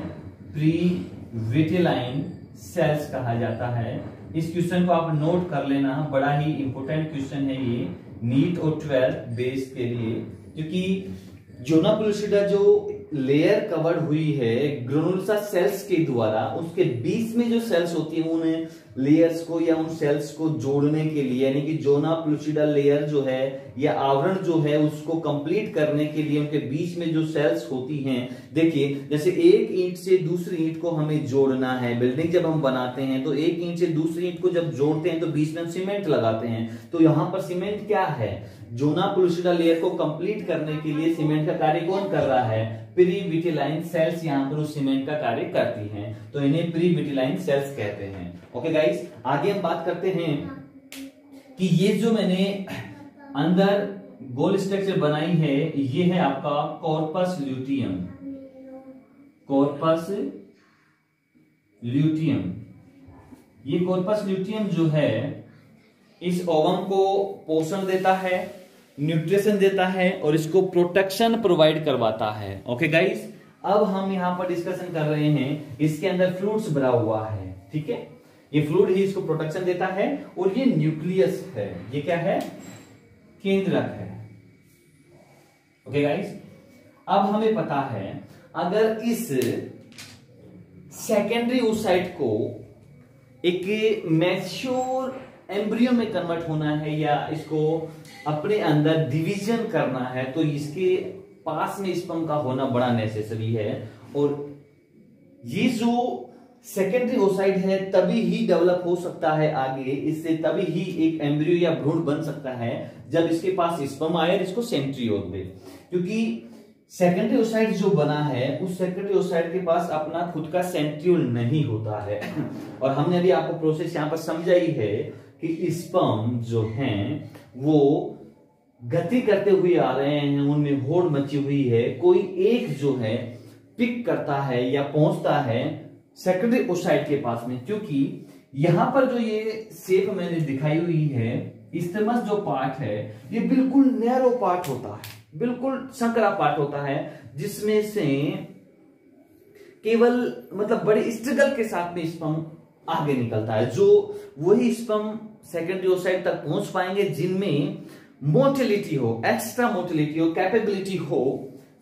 प्री विटिलाइन सेल्स कहा जाता है। इस क्वेश्चन को आप नोट कर लेना, बड़ा ही इंपॉर्टेंट क्वेश्चन है ये नीट और 12th बेस के लिए, क्योंकि जोनाप्लूसिडा जो लेयर कवर्ड हुई है ग्रेनुलोसा सेल्स के द्वारा, उसके बीच में जो सेल्स होती है उन लेयर्स को या उन सेल्स को जोड़ने के लिए, यानी कि जोनाप्लूसिडा लेयर जो है या आवरण जो है उसको कंप्लीट करने के लिए उनके बीच में जो सेल्स होती हैं, देखिए जैसे एक ईंट से दूसरी ईंट को हमें जोड़ना है। बिल्डिंग जब हम बनाते हैं तो एक ईंट से दूसरी ईंट को जब जोड़ते हैं तो बीच में हम सीमेंट लगाते हैं। तो यहां पर सीमेंट क्या है? जोनाप्लूसिडा लेयर को कंप्लीट करने के लिए सीमेंट का कार्य कौन कर रहा है? प्री विटिलाइन सेल्स यहां पर उस सीमेंट का कार्य करती हैं, तो इन्हें प्री विटिलाइन सेल्स कहते हैं। ओके गाइस, आगे हम बात करते हैं कि ये जो मैंने अंदर गोल स्ट्रक्चर बनाई है ये है आपका कॉर्पस ल्यूटियम। कॉर्पस ल्यूटियम, ये कॉर्पस ल्यूटियम जो है इस ओवम को पोषण देता है, न्यूट्रिशन देता है और इसको प्रोटेक्शन प्रोवाइड करवाता है। ओके गाइस, अब हम यहां पर डिस्कशन कर रहे हैं, इसके अंदर फ्लूइड्स भरा हुआ है, ठीक है। ये फ्लूइड ही इसको प्रोटेक्शन देता है और ये न्यूक्लियस है, ये क्या है? केंद्रक है। ओके गाइस, अब हमें पता है अगर इस सेकेंडरी ओसाइट को एक मैच्योर एम्ब्रियो में कन्वर्ट होना है या इसको अपने अंदर डिवीजन करना है तो इसके पास में स्पर्म का होना बड़ा नेसेसरी है। और ये जो सेकेंडरी ओसाइट है तभी ही डेवलप हो सकता है आगे, इससे तभी ही एक एम्ब्रियो या भ्रूण बन सकता है जब इसके पास स्पर्म आए, इसको सेंट्रियोल दे। क्योंकि सेकेंडरी ओसाइट जो बना है उस सेकेंडरी ओसाइट के पास अपना खुद का सेंट्रियोल नहीं होता है। और हमने अभी आपको प्रोसेस यहां पर समझाई है कि स्पर्म जो हैं वो गति करते हुए आ रहे हैं, उनमें होड़ मची हुई है, कोई एक जो है पिक करता है या पहुंचता है सेकेंडरी ओसाइट के पास में। क्योंकि यहां पर जो ये शेप मैंने दिखाई हुई है, इस्तेमस जो पार्ट है ये बिल्कुल नैरो पार्ट होता है, बिल्कुल संकरा पार्ट होता है, जिसमें से केवल मतलब बड़े स्ट्रगल के साथ में स्पर्म आगे निकलता है। जो वही स्पर्म सेकेंडरी ओसाइट तक पहुंच पाएंगे जिनमें मोटिलिटी हो, एक्स्ट्रा मोटिलिटी हो, कैपेबिलिटी हो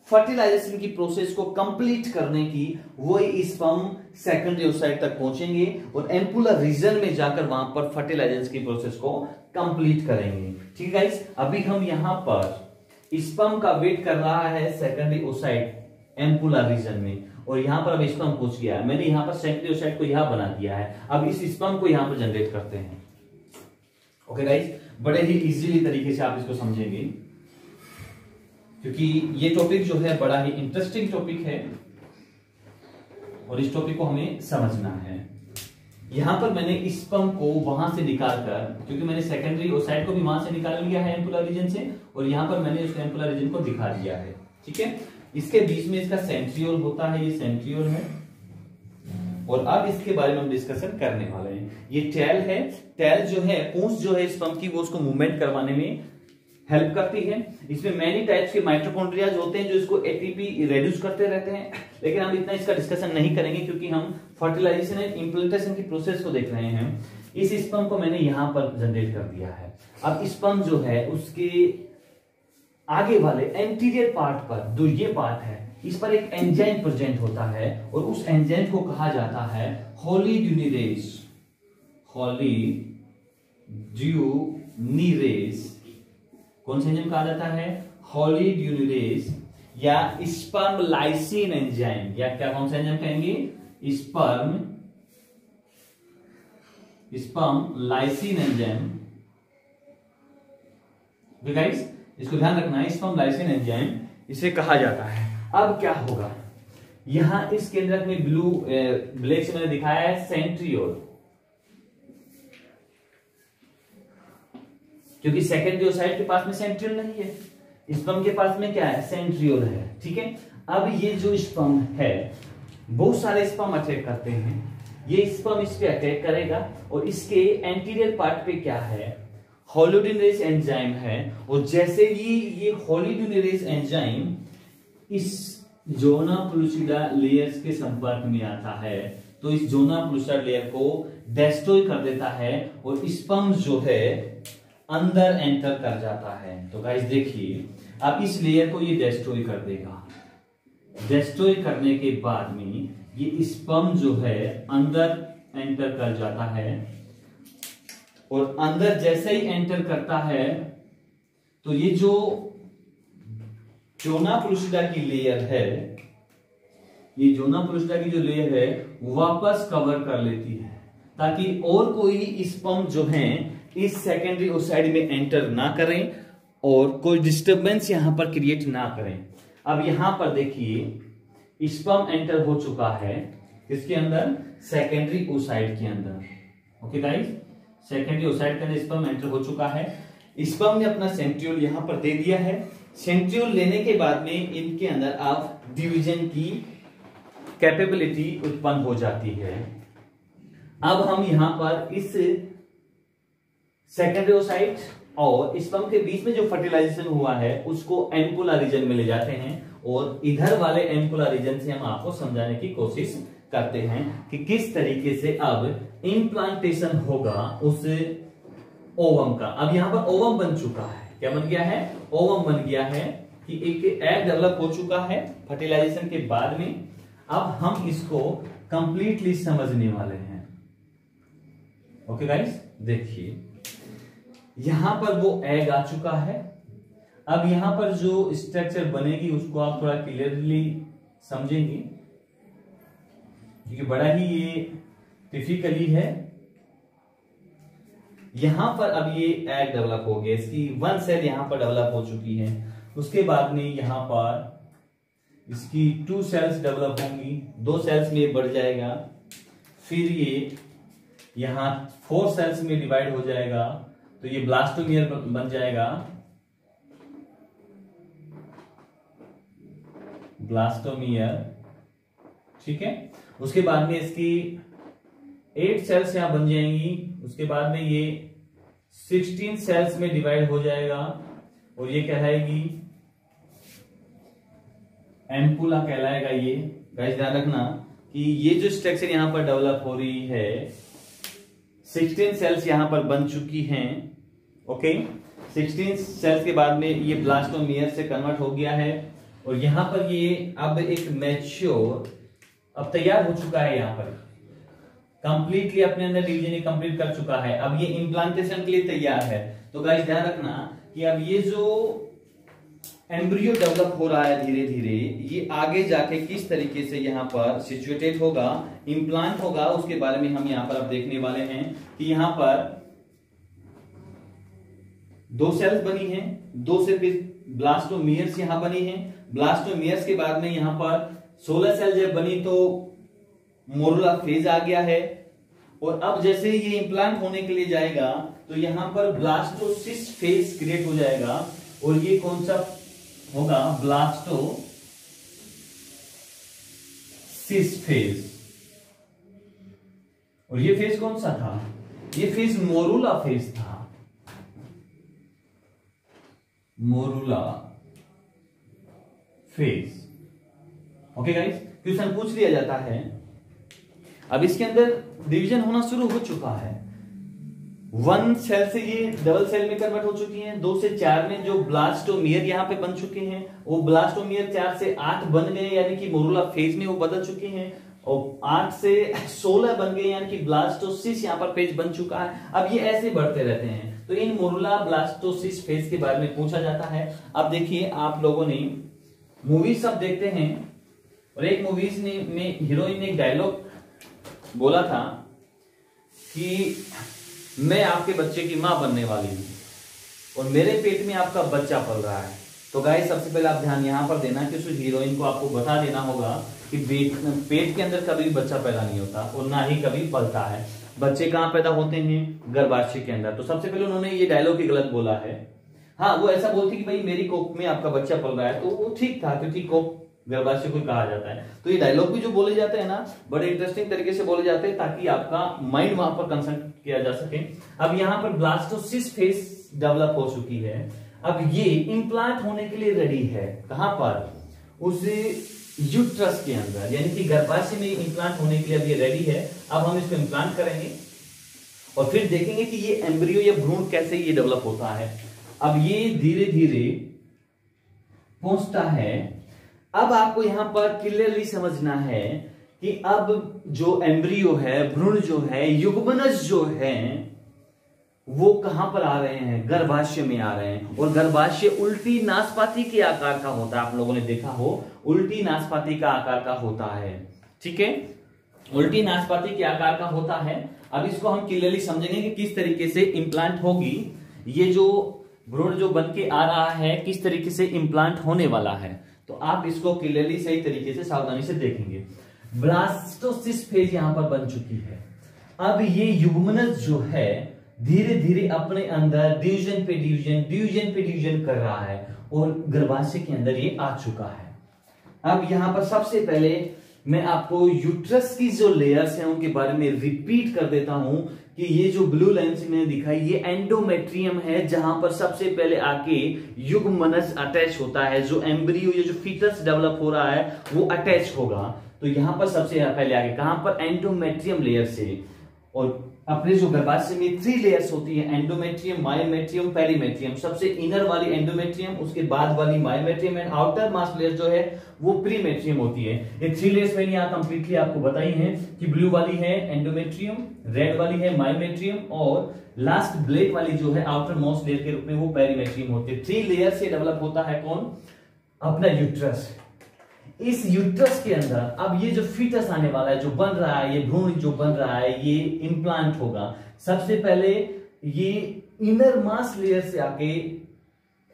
फर्टिलाइजेशन की प्रोसेस को कंप्लीट करने की, वही स्पर्म सेकेंडरी ओसाइट तक पहुंचेंगे और एम्पुलर रीजन में जाकर वहां पर फर्टिलाइजेशन की प्रोसेस को कंप्लीट करेंगे। ठीक है गाइस, अभी हम यहां पर स्पर्म का वेट कर रहा है सेकेंडरी ओसाइट एम्पुलर रीजन में, और यहां पर अब स्पर्म पहुंच गया है। मैंने यहां पर सेकेंडरी ओसाइट को यहां बना दिया है। अब इस स्पर्म को यहां पर जनरेट करते हैं। ओके गाइस, बड़े ही इजीली तरीके से आप इसको समझेंगे, क्योंकि ये टॉपिक जो है बड़ा ही इंटरेस्टिंग टॉपिक है और इस टॉपिक को हमें समझना है। यहां पर मैंने स्पर्म को वहां से निकालकर, क्योंकि मैंने सेकेंडरी ओसाइट को भी वहां से निकाल लिया है एम्पुलर रीजन से, और यहां पर मैंने उस एम्पुलर रीजन को दिखा दिया है। ठीक है, इसके बीच में इसका सेंट्रियोल होता है, ये सेंट्रियोल है, और अब इसके बारे में हम डिस्कशन करने वाले हैं। ये टेल है, टेल जो है, पूंछ जो है स्पर्म की, वो उसको मूवमेंट करवाने में हेल्प करती है। इसमें मैनी टाइप्स के माइटोकॉन्ड्रिया होते हैं जो इसको एटीपी रिड्यूस करते रहते हैं, लेकिन हम इतना इसका डिस्कशन नहीं करेंगे क्योंकि हम फर्टिलाइजेशन एंड इम्प्लांटेशन की प्रोसेस को देख रहे हैं। इस स्पर्म को मैंने यहां पर जनरेट कर दिया है। अब स्पर्म जो है उसके आगे वाले एंटीरियर पार्ट पर, जो ये पार्ट है, इस पर एक एंजाइम प्रेजेंट होता है और उस एंजाइम को कहा जाता है होलिड्यूनिरेज। होलिड्यूनिरेज कौन सा एंजाइम कहा जाता है? होलिड्यूनिरेज या स्पर्म लाइसिन एंजाइम, या क्या कौन सा एंजाइम कहेंगे? Sperm lysine enzyme. गाइस इसको ध्यान रखना है, स्पर्म लाइसिन एंजाइम इसे कहा जाता है। अब क्या होगा, यहां इस केंद्रक में ब्लैक से मैंने दिखाया है सेंट्रियोल, क्योंकि सेकेंडरी ओसाइट के पास में सेंट्रियोल नहीं है, स्पर्म के पास में क्या है? सेंट्रियोल है। ठीक है, अब ये जो स्पर्म है, बहुत सारे स्पर्म अटैक करते हैं, ये स्पर्म इस पे अटैक करेगा और इसके एंटीरियर पार्ट पे क्या है? होलिड्यूनिरेज एंजाइम है, और जैसे ही ये होलिड्यूनिरेज एंजाइम इस जोना प्लूसिडा लेयर्स के संपर्क में आता है, तो इस जोना प्लूसिडा लेयर को डिस्ट्रॉय कर देता है और स्पर्म जो है अंदर एंटर कर जाता है। तो गाइस देखिए, अब इस लेयर को ये डिस्ट्रॉय कर देगा। डिस्ट्रॉय करने के बाद में ये स्पर्म जो है अंदर एंटर कर जाता है, और अंदर जैसे ही एंटर करता है तो ये जो जोना प्लूसिडा की लेयर है, ये जोना प्लूसिडा की जो लेयर है वापस कवर कर लेती है, ताकि और कोई स्पर्म जो है इस सेकेंडरी ओसाइड में एंटर ना करें और कोई डिस्टरबेंस यहां पर क्रिएट ना करें। अब यहां पर देखिए स्पर्म एंटर हो चुका है, इसके अंदर? सेकेंडरी ओसाइड के अंदर। ओके गाइस, सेकेंडरी ओसाइड के अंदर स्पर्म एंटर हो चुका है। स्पर्म ने अपना सेंट्रियोल यहां पर दे दिया है। सेंट्रियोल लेने के बाद में इनके अंदर अब डिवीजन की कैपेबिलिटी उत्पन्न हो जाती है। अब हम यहां पर इस सेकेंडरी ओसाइट और स्पर्म के बीच में जो फर्टिलाइजेशन हुआ है उसको एम्पुलर रीजन में ले जाते हैं, और इधर वाले एम्पुलर रीजन से हम आपको समझाने की कोशिश करते हैं कि किस तरीके से अब इम्प्लांटेशन होगा उस ओवम का। अब यहां पर ओवम बन चुका है। क्या बन गया है? ओवम बन गया है, कि एक एग डेवलप हो चुका है फर्टिलाइजेशन के बाद में। अब हम इसको कंप्लीटली समझने वाले हैं। ओके गाइस, देखिए यहां पर वो एग आ चुका है। अब यहां पर जो स्ट्रक्चर बनेगी उसको आप थोड़ा क्लियरली समझेंगे, क्योंकि बड़ा ही ये डिफिकल्टी है। यहां पर अब ये एग डेवलप हो गया, इसकी वन सेल यहां पर डेवलप हो चुकी है। उसके बाद में यहां पर इसकी 2 सेल्स डेवलप होंगी, 2 सेल्स में ये बढ़ जाएगा, फिर ये यहां 4 सेल्स में डिवाइड हो जाएगा, तो ये ब्लास्टोमियर बन जाएगा, ब्लास्टोमियर। ठीक है, उसके बाद में इसकी 8 सेल्स यहां बन जाएंगी। उसके बाद में ये 16 सेल्स में डिवाइड हो जाएगा और ये कहलाएगी एम्पुला कहलाएगा। ये गाइस ध्यान रखना कि ये जो स्ट्रक्चर यहां पर डेवलप हो रही है, 16 सेल्स यहां पर बन चुकी हैं। ओके, 16 सेल्स के बाद में ये ब्लास्टोमियर से कन्वर्ट हो गया है, और यहां पर ये अब एक मैच्योर अब तैयार हो चुका है, यहां पर कंप्लीटली अपने अंदर डिवीजन कंप्लीट कर चुका है। अब ये इम्प्लांटेशन के लिए तैयार है। तो गाइस ध्यान रखना कि अब ये जो एम्ब्रियो डेवलप हो रहा है धीरे धीरे, ये आगे जाके किस तरीके से यहाँ पर सिचुएटेड होगा, इम्प्लांट होगा, उसके बारे में हम यहाँ पर अब देखने वाले हैं कि यहाँ पर 2 सेल्स बनी हैं, 2 से फिर ब्लास्टोमियर्स यहाँ बनी हैं। ब्लास्टोमियर्स के बाद में यहाँ पर 16 सेल जब बनी तो मोरुला फेज आ गया है। और अब जैसे ये इम्प्लांट होने के लिए जाएगा तो यहां पर ब्लास्टोसिस्ट फेज क्रिएट हो जाएगा। और ये कौन सा होगा? Blastocyst phase. और ये फेज कौन सा था? ये फेज मोरुला फेज था। Morula phase. Okay guys, question पूछ लिया जाता है। अब इसके अंदर डिवीजन होना शुरू हो चुका है। 1 सेल से ये डबल सेल में कन्वर्ट हो चुकी हैं। 2 से 4 में जो ब्लास्टोमियर यहाँ पे बन चुके हैं, वो ब्लास्टोमियर 4 से 8 बन गए, यानी कि मोरुला फेज में वो बदल चुके हैं। और 8 से 16 बन गए, यानी कि ब्लास्टोसिस यहाँ पर फेज बन चुका है। अब ये ऐसे बढ़ते रहते हैं। तो इन मोरुला ब्लास्टोसिस फेज के बारे में पूछा जाता है। अब देखिए, आप लोगों ने मूवीज सब देखते हैं और एक मूवीज में हीरोइन ने एक डायलॉग बोला था कि मैं आपके बच्चे की मां बनने वाली हूं और मेरे पेट में आपका बच्चा पल रहा है। तो गाइस, सबसे पहले आप ध्यान यहां पर देना कि उस हीरोइन को आपको बता देना होगा कि पेट के अंदर कभी बच्चा पैदा नहीं होता और ना ही कभी पलता है। बच्चे कहां पैदा होते हैं? गर्भाशय के अंदर। तो सबसे पहले उन्होंने ये डायलॉग ही गलत बोला है। हाँ, वो ऐसा बोलती कि भाई मेरी कोख में आपका बच्चा पल रहा है, तो वो ठीक था, क्योंकि कोख गर्भाशय को कहा जाता है। तो ये डायलॉग भी जो बोले जाते हैं ना, बड़े इंटरेस्टिंग तरीके से बोले जाते हैं ताकि आपका माइंड वहां पर कंसंट्रेट किया जा सके। अब यहाँ पर ब्लास्टोसिस फेज डेवलप हो चुकी है। अब ये इम्प्लांट होने के लिए रेडी है। कहां पर? उस यूट्रस के अंदर, यानी कि गर्भाशय में इम्प्लांट होने के लिए अब ये रेडी है। अब हम इसको इम्प्लांट करेंगे और फिर देखेंगे कि ये एम्ब्रियो या भ्रूण कैसे ये डेवलप होता है। अब ये धीरे धीरे पहुंचता है। अब आपको यहां पर क्लियरली समझना है कि अब जो एम्ब्रियो है, भ्रूण जो है, युग्मनज जो है, वो कहां पर आ रहे हैं? गर्भाशय में आ रहे हैं। और गर्भाशय उल्टी नाशपाती के आकार का होता है। आप लोगों ने देखा हो, उल्टी नाशपाती का आकार का होता है। ठीक है, उल्टी नाशपाती के आकार का होता है। अब इसको हम क्लियरली समझेंगे कि किस तरीके से इम्प्लांट होगी। ये जो भ्रूण जो बन के आ रहा है, किस तरीके से इम्प्लांट होने वाला है, तो आप इसको क्लियरली सही तरीके से सावधानी से देखेंगे। ब्लास्टोसिस फेज यहां पर बन चुकी है। अब ये युग्मनज जो है धीरे धीरे अपने अंदर डिवीजन पे डिवीजन कर रहा है और गर्भाशय के अंदर ये आ चुका है। अब यहां पर सबसे पहले मैं आपको यूट्रस की जो लेयर्स हैं उनके बारे में रिपीट कर देता हूं कि ये जो ब्लू लाइन से मैंने दिखाई, ये एंडोमेट्रियम है, जहां पर सबसे पहले आके युग्मनज अटैच होता है। जो एम्ब्रियो, ये जो फीटस डेवलप हो रहा है, वो अटैच होगा। तो यहां पर सबसे पहले आगे कहां पर? एंडोमेट्रियम लेयर से। और अपने जो गर्भाशय में 3 लेयर्स होती है, एंडोमेट्रियम, मायोमेट्रियम, पेरीमेट्रियम। सबसे इनर वाली एंडोमेट्रियम, उसके बाद वाली myometrium and outer mass layer जो है वो प्रीमेट्रियम होती है। ये 3 लेयर्स मैंने यहाँ कंप्लीटली आपको बताई हैं कि ब्लू वाली है एंडोमेट्रियम, रेड वाली है मायोमेट्रियम और लास्ट ब्लैक वाली जो है आउटर मोस्ट लेयर के रूप में वो पेरीमेट्रियम होती है। 3 लेयर से डेवलप होता है कौन? अपना यूट्रस। इस यूट्रस के अंदर अब ये जो फीटस आने वाला है, जो बन रहा है, ये भ्रूण जो बन रहा है, ये इम्प्लांट होगा। सबसे पहले ये इनर मास लेयर से आके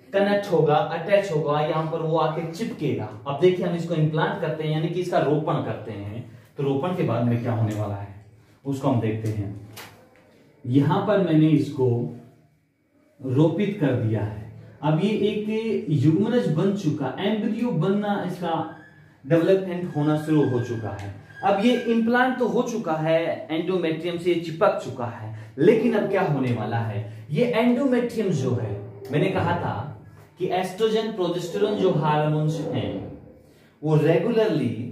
कनेक्ट होगा, अटैच होगा, यहां पर वो आके चिपकेगा। अब देखिए, हम इसको इम्प्लांट करते हैं, यानी कि इसका रोपण करते हैं। तो रोपण के बाद में क्या होने वाला है उसको हम देखते हैं। यहां पर मैंने इसको रोपित कर दिया है। अब ये एक युग्मनज बन चुका, एम्ब्रियो बनना, इसका डेवलपमेंट होना शुरू हो चुका है। अब ये इम्प्लांट तो हो चुका है, एंडोमेट्रियम से चिपक चुका है, लेकिन अब क्या होने वाला है? ये एंडोमेट्रियम जो है, मैंने कहा था कि एस्ट्रोजन प्रोजेस्टेरोन जो हार्मोन्स हैं वो रेगुलरली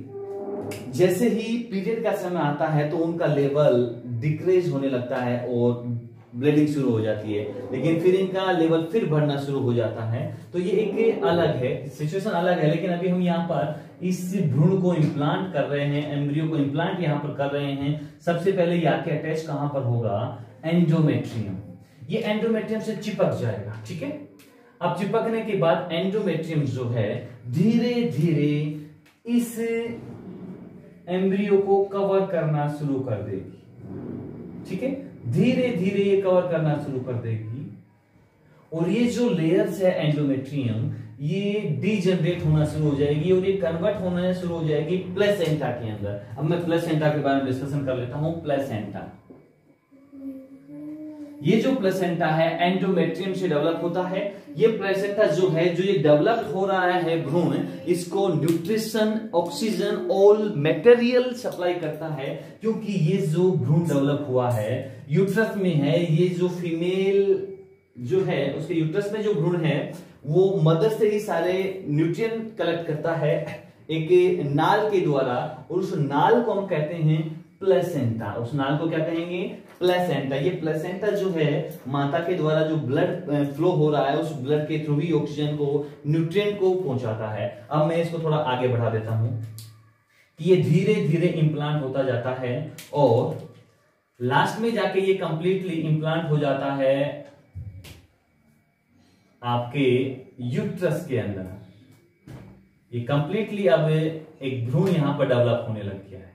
जैसे ही पीरियड का समय आता है तो उनका लेवल डिक्रीज होने लगता है और ब्लीडिंग शुरू हो जाती है, लेकिन फिर इनका लेवल फिर बढ़ना शुरू हो जाता है। तो ये एक अलग है, सिचुएशन अलग है। लेकिन अभी हम यहाँ पर इस भ्रूण को इम्प्लांट कर रहे हैं, एम्ब्रियो को इम्प्लांट यहाँ पर कर रहे हैं। सबसे पहले ये आके अटैच कहां पर होगा, एंडोमेट्रियम। ये एंडोमेट्रियम से चिपक जाएगा, ठीक है। अब चिपकने के बाद एंडोमेट्रियम जो है धीरे धीरे इस एम्ब्रियो को कवर करना शुरू कर देगी, ठीक है। धीरे धीरे ये कवर करना शुरू कर देगी और ये जो लेयर्स है एंडोमेट्रियम, ये डीजनरेट होना शुरू हो जाएगी और ये कन्वर्ट होना शुरू हो जाएगी प्लेसेंटा के अंदर। अब मैं प्लेसेंटा के बारे में डिस्कशन कर लेता हूं। प्लेसेंटा, ये जो प्लेसेंटा है एंडोमेट्रियम से डेवलप होता है। ये प्लेसेंटा जो है, जो ये डेवलप हो रहा है भ्रूण, इसको nutrition, oxygen, all material supply करता है। क्योंकि ये जो भ्रूण डेवलप हुआ है यूट्रस में है, ये जो फीमेल जो है उसके यूट्रस में जो भ्रूण है वो मदर से ही सारे न्यूट्रिएंट कलेक्ट करता है एक नाल के द्वारा, और उस नाल को हम कहते हैं प्लेसेंटा। उस नाल को क्या कहेंगे, प्लेसेंटा। ये प्लेसेंटा जो है माता के द्वारा जो ब्लड फ्लो हो रहा है उस ब्लड के थ्रू ही ऑक्सीजन को, न्यूट्रिएंट को पहुंचाता है। अब मैं इसको थोड़ा आगे बढ़ा देता हूं कि ये धीरे धीरे इंप्लांट होता जाता है और लास्ट में जाके ये कंप्लीटली इंप्लांट हो जाता है आपके यूट्रस के अंदर। ये कंप्लीटली अब एक भ्रूण यहां पर डेवलप होने लग गया है,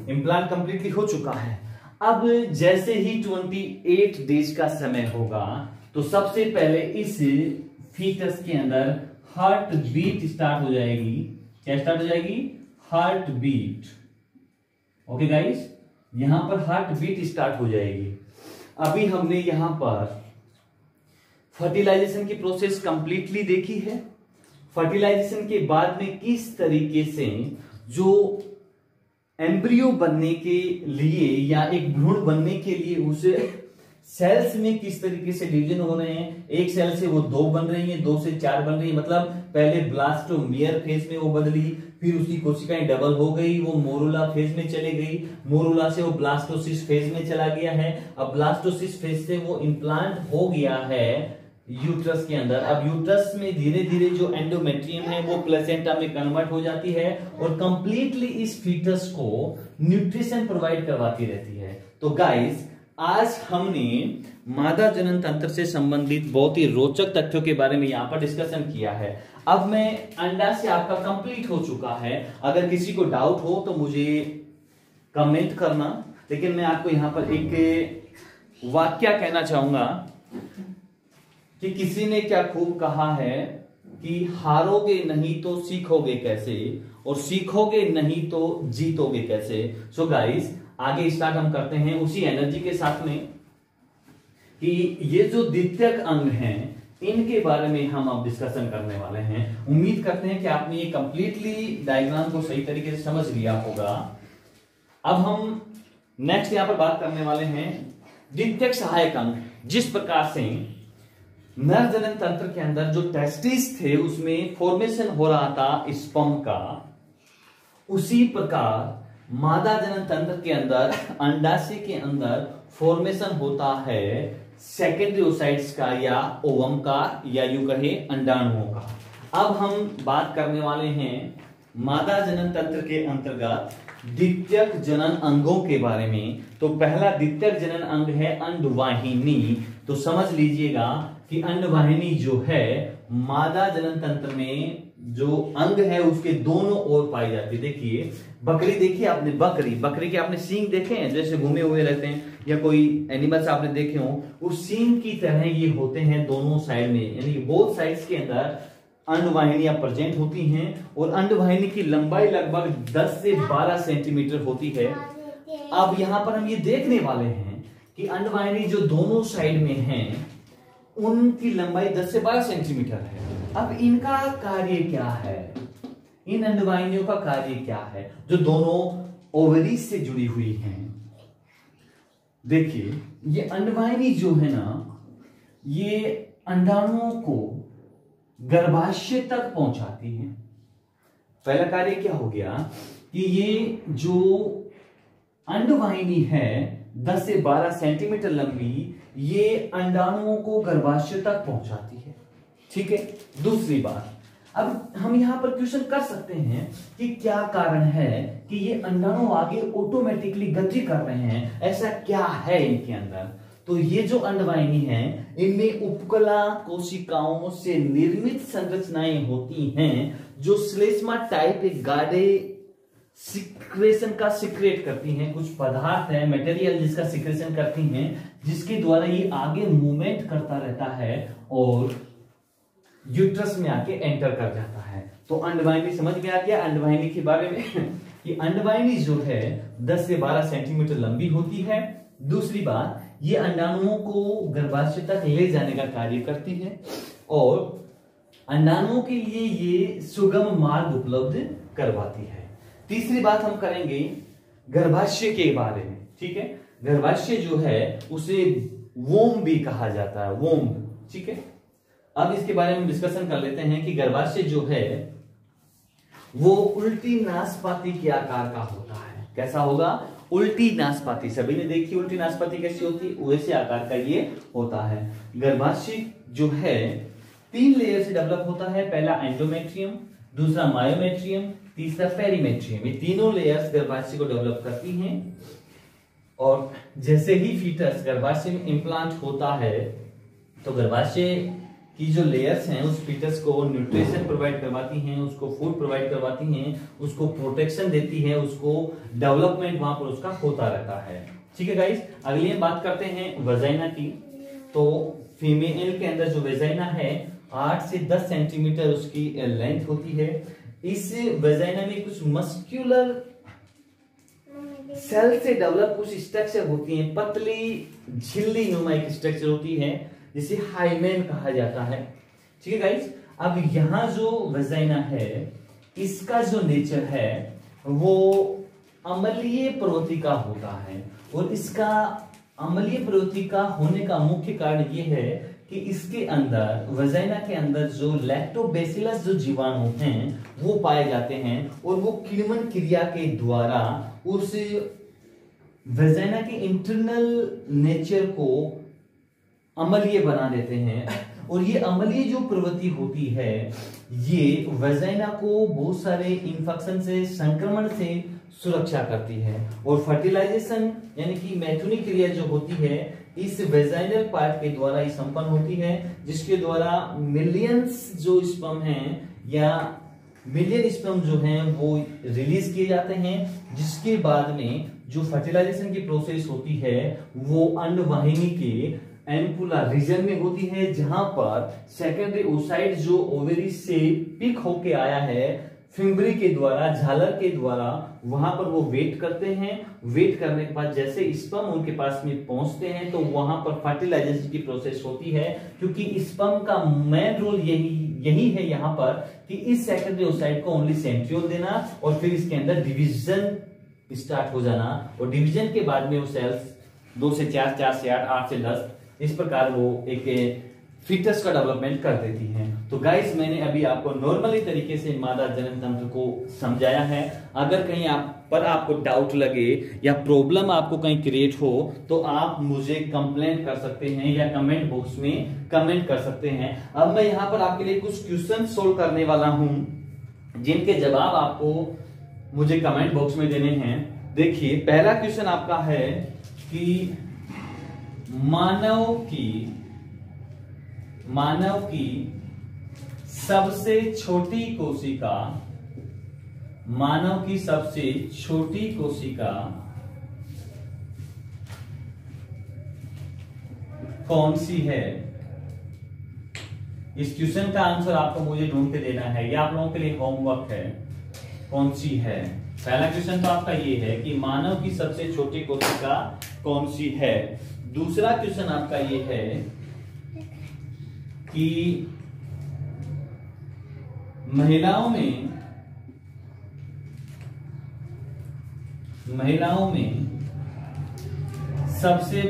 इंप्लांट कंप्लीटली हो चुका है। अब जैसे ही 28 डेज का समय होगा तो सबसे पहले इस फीटस के अंदर हार्ट बीट स्टार्ट हो जाएगी। क्या स्टार्ट हो जाएगी, हार्ट बीट। ओके गाइस, यहां पर हार्ट बीट स्टार्ट हो जाएगी। अभी हमने यहां पर फर्टिलाइजेशन की प्रोसेस कंप्लीटली देखी है। फर्टिलाइजेशन के बाद में किस तरीके से जो एम्ब्रियो बनने के लिए या एक भ्रूण बनने के लिए उसे सेल्स में किस तरीके से डिवीजन हो रहे हैं। एक सेल से वो 2 बन रही है, 2 से 4 बन रही है। मतलब पहले ब्लास्टोमियर फेज में वो बदली, फिर उसकी कोशिकाएं डबल हो गई, वो मोरुला फेज में चली गई, मोरुला से वो ब्लास्टोसिस फेज में चला गया है। अब ब्लास्टोसिस फेज से वो इंप्लांट हो गया है यूट्रस के अंदर। अब यूट्रस में धीरे धीरे जो एंडोमेट्रियम है वो प्लेसेंटा में कन्वर्ट हो जाती है और कंप्लीटली इस फीटस को न्यूट्रिशन प्रोवाइड करवाती रहती है। तो गाइस, आज हमने मादा जनन तंत्र से संबंधित बहुत ही रोचक तथ्यों के बारे में यहां पर डिस्कशन किया है। अब मैं अंडा से आपका कंप्लीट हो चुका है। अगर किसी को डाउट हो तो मुझे कमेंट करना, लेकिन मैं आपको यहां पर एक वाक्य कहना चाहूंगा कि किसी ने क्या खूब कहा है कि हारोगे नहीं तो सीखोगे कैसे, और सीखोगे नहीं तो जीतोगे कैसे। सो गाइस, आगे स्टार्ट हम करते हैं उसी एनर्जी के साथ में कि ये जो द्वितीयक अंग हैं इनके बारे में हम अब डिस्कशन करने वाले हैं। उम्मीद करते हैं कि आपने ये कंप्लीटली डायग्राम को सही तरीके से समझ लिया होगा। अब हम नेक्स्ट यहां पर बात करने वाले हैं द्वितीयक सहायक अंग। जिस प्रकार से नर जनन तंत्र के अंदर जो टेस्टिस थे उसमें फॉर्मेशन हो रहा था स्पर्म का, उसी प्रकार मादा जनन तंत्र के अंदर अंडाशय के अंदर फॉर्मेशन होता है सेकेंडरी ओसाइट्स का या ओवम का या यूं कहे अंडाणुओं का। अब हम बात करने वाले हैं मादा जनन तंत्र के अंतर्गत द्वितीयक जनन अंगों के बारे में। तो पहला द्वितीयक जनन अंग है अंडवाहिनी। तो समझ लीजिएगा कि अंडवाहिनी जो है मादा जनन तंत्र में जो अंग है उसके दोनों ओर पाई जाती है। देखिए बकरी, देखिए आपने बकरी के आपने सींग देखे हैं जैसे घूमे हुए रहते हैं, या कोई एनिमल्स आपने देखे हो, उस सींग की तरह ये होते हैं दोनों साइड में, यानी बोथ साइड्स के अंदर अंडवाहिनियां प्रेजेंट होती हैं और अंडवाहिनी की लंबाई लगभग 10 से 12 सेंटीमीटर होती है। अब यहां पर हम ये देखने वाले हैं कि अंडवाहिनी जो दोनों साइड में है उनकी लंबाई 10 से 12 सेंटीमीटर है। अब इनका कार्य क्या है, इन अंडवाहिनियों का कार्य क्या है जो दोनों ओवरीज से जुड़ी हुई हैं। देखिए ये अंडवाहिनी जो है ना, ये अंडाणुओं को गर्भाशय तक पहुंचाती है। पहला कार्य क्या हो गया कि ये जो अंडवाहिनी है 10 से 12 सेंटीमीटर लंबी, ये अंडाणुओं को गर्भाशय तक पहुंचाती है। ठीक है। दूसरी बात, अब हम यहां पर क्वेश्चन कर सकते हैं कि क्या कारण है कि ये अंडाणु आगे ऑटोमेटिकली गति कर रहे हैं, ऐसा क्या है इनके अंदर। तो ये जो अंडवाहिनी है, इनमें उपकला कोशिकाओं से निर्मित संरचनाएं होती हैं जो श्लेष्मा टाइप एक गाढ़े सिक्रेशन का सिक्रेट करती हैं। कुछ पदार्थ है, मटेरियल जिसका सिक्रेशन करती हैं, जिसके द्वारा ये आगे मूवमेंट करता रहता है और यूट्रस में आके एंटर कर जाता है। तो अंडवाहिनी समझ में आ गया अंडवाहिनी के बारे में कि अंडवाहिनी जो है 10 से 12 सेंटीमीटर लंबी होती है। दूसरी बात, ये अंडाणुओं को गर्भाशय तक ले जाने का कार्य करती है और अंडाणुओं के लिए ये सुगम मार्ग उपलब्ध करवाती है। तीसरी बात हम करेंगे गर्भाशय के बारे में। ठीक है। गर्भाशय जो है उसे वोम भी कहा जाता है, वोम। ठीक है। अब इसके बारे में डिस्कशन कर लेते हैं कि गर्भाशय जो है वो उल्टी नाशपाती के आकार का होता है। कैसा होगा? उल्टी नाशपाती। सभी ने देखी उल्टी नाशपाती कैसी होती है, वैसे आकार का ये होता है। गर्भाशय जो है 3 लेयर से डेवलप होता है। पहला एंडोमेट्रियम, दूसरा मायोमेट्रियम, तीसरा पेरीमेट्रियम। ये तीनों लेयर्स गर्भाशय को डेवलप करती हैं और जैसे ही फीटस गर्भाशय में इम्प्लांट होता है तो गर्भाशय की जो लेयर्स हैं उस फीटस को न्यूट्रिशन प्रोवाइड करवाती हैं, उसको फूड प्रोवाइड करवाती हैं, उसको प्रोटेक्शन देती है, उसको डेवलपमेंट वहां पर उसका होता रहता है। ठीक है गाइस। अगली हम बात करते हैं वेजाइना की। तो फीमेल के अंदर जो वेजाइना है 8 से 10 सेंटीमीटर उसकी लेंथ होती है। इस वेजाइना में कुछ मस्क्यूलर सेल से डेवलप कुछ स्ट्रक्चर होती हैं, पतली झिल्ली नुमा एक स्ट्रक्चर होती है जिसे हाइमेन कहा जाता है। ठीक है गाइस। अब यहां जो वेजाइना है इसका जो नेचर है वो अम्लीय प्रवृत्ति का होता है और इसका अम्लीय प्रवृत्ति का होने का मुख्य कारण ये है कि इसके अंदर वेजाइना के अंदर जो लैक्टोबैसिलस जो जीवाणु हैं वो पाए जाते हैं और वो किण्वन क्रिया के द्वारा उस वेजाइना के इंटरनल नेचर को अम्लीय बना देते हैं। और ये अम्लीय जो प्रवृत्ति होती है ये वेजाइना को बहुत सारे इंफेक्शन से, संक्रमण से सुरक्षा करती है। और फर्टिलाइजेशन यानी कि मैथुनी क्रिया जो होती है इस वेजाइनल पार्ट के द्वारा ही संपन्न होती है, जिसके द्वारा मिलियंस जो स्पर्म हैं या मिलियन स्पर्म जो हैं वो रिलीज किए जाते हैं, जिसके बाद में जो फर्टिलाइजेशन की प्रोसेस होती है वो अंडवाहिनी के एम्पुला रीजन में होती है, जहां पर सेकेंडरी ओसाइट जो ओवेरी से पिक होके आया है फिम्बरी के द्वारा, झालर के द्वारा, वहां पर वो वेट करते हैं। वेट करने के बाद जैसे स्पर्म उनके पास में पहुंचते हैं तो वहां पर फर्टिलाइजेशन की प्रोसेस होती है, क्योंकि स्पर्म का मेन रोल यही है यहाँ पर कि इस सेकेंडरी ओसाइट को ओनली सेंट्रियोल देना और फिर इसके अंदर डिवीजन स्टार्ट हो जाना। और डिवीजन के बाद में वो सेल्स 2 से 4, 4 से 8, 8 से 10 इस प्रकार वो एक फीटस का डेवलपमेंट कर देती हैं। तो गाइस मैंने अभी आपको नॉर्मली तरीके से मादा जनन तंत्र को समझाया है। अगर कहीं आपको डाउट लगे या प्रॉब्लम आपको कहीं क्रिएट हो तो आप मुझे कंप्लेंट कर सकते हैं या कमेंट बॉक्स में कमेंट कर सकते हैं। अब मैं यहाँ पर आपके लिए कुछ क्वेश्चन सोल्व करने वाला हूं जिनके जवाब आपको मुझे कमेंट बॉक्स में देने हैं। देखिए पहला क्वेश्चन आपका है कि मानव की सबसे छोटी कोशिका, मानव की सबसे छोटी कोशिका कौन सी है? इस क्वेश्चन का आंसर आपको मुझे ढूंढ के देना है, यह आप लोगों के लिए होमवर्क है। कौन सी है? पहला क्वेश्चन तो आपका ये है कि मानव की सबसे छोटी कोशिका कौन सी है। दूसरा क्वेश्चन आपका ये है कि महिलाओं में सबसे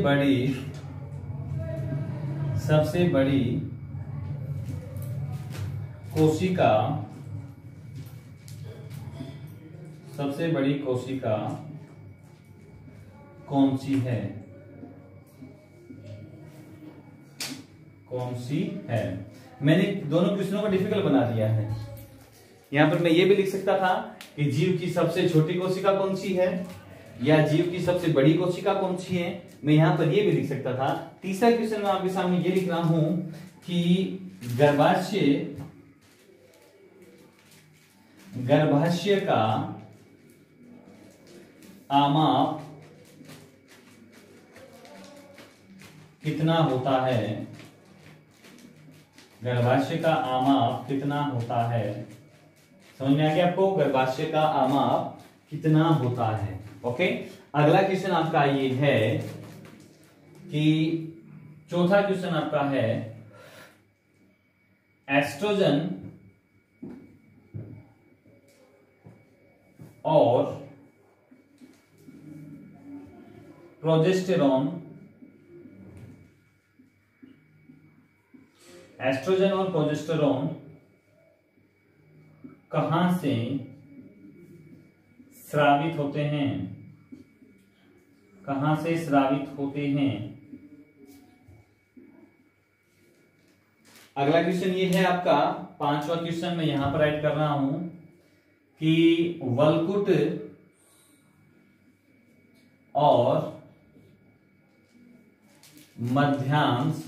बड़ी कोशिका कौन सी है, कौन सी है। मैंने दोनों क्वेश्चनों को डिफिकल्ट बना दिया है। यहां पर मैं ये भी लिख सकता था कि जीव की सबसे छोटी कोशिका कौन सी है या जीव की सबसे बड़ी कोशिका कौन सी है। मैं यहां पर ये भी लिख सकता था। तीसरा क्वेश्चन मैं आपके सामने ये लिख रहा हूं कि गर्भाशय का आमाप कितना होता है, गर्भाशय का आमाप कितना होता है। समझ में आ गया आपको, गर्भाशय का आमाप कितना होता है। ओके, अगला क्वेश्चन आपका ये है कि चौथा क्वेश्चन आपका है एस्ट्रोजन और प्रोजेस्टेरॉन, एस्ट्रोजन और प्रोजेस्टेरॉन कहां से स्रावित होते हैं, कहां से स्रावित होते हैं। अगला क्वेश्चन ये है आपका पांचवा क्वेश्चन, मैं यहां पर ऐड कर रहा हूं कि वलकुट और मध्यांश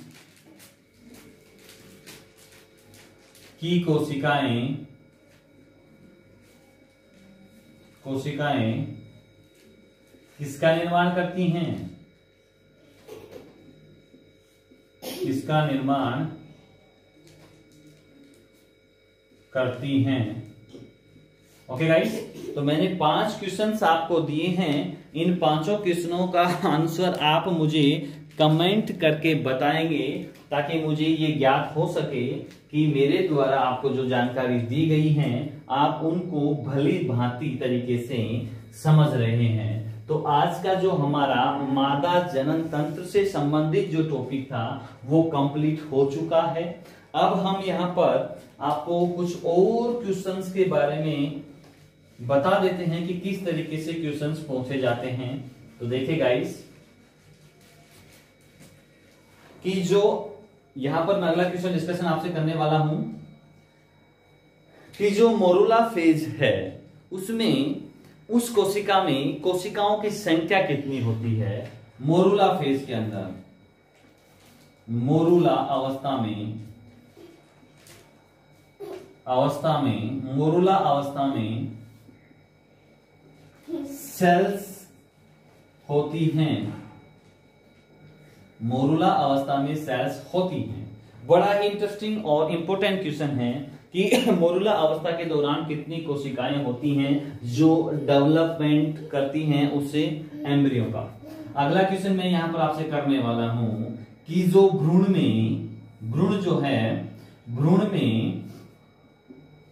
की कोशिकाएं किसका निर्माण करती हैं, किसका निर्माण करती हैं। ओके गाइस, तो मैंने 5 क्वेश्चंस आपको दिए हैं। इन 5 क्वेश्चनों का आंसर आप मुझे कमेंट करके बताएंगे ताकि मुझे ये ज्ञात हो सके कि मेरे द्वारा आपको जो जानकारी दी गई है आप उनको भली भांति तरीके से समझ रहे हैं। तो आज का जो हमारा मादा जनन तंत्र से संबंधित जो टॉपिक था वो कंप्लीट हो चुका है। अब हम यहाँ पर आपको कुछ और क्वेश्चंस के बारे में बता देते हैं कि किस तरीके से क्वेश्चंस पूछे जाते हैं। तो देखिए गाइस कि जो यहां पर मैं अगला क्वेश्चन डिस्कशन आपसे करने वाला हूं कि जो मोरुला फेज है उसमें उस कोशिका में कोशिकाओं की संख्या कितनी होती है। मोरुला फेज के अंदर, मोरुला मोरुला अवस्था में सेल्स होती हैं, मोरुला अवस्था में सेल्स होती हैं। बड़ा ही इंटरेस्टिंग और इंपॉर्टेंट क्वेश्चन है कि मोरुला अवस्था के दौरान कितनी कोशिकाएं होती हैं जो डेवलपमेंट करती हैं उससे एम्ब्रियो का। अगला क्वेश्चन मैं यहां पर आपसे करने वाला हूं कि जो भ्रूण में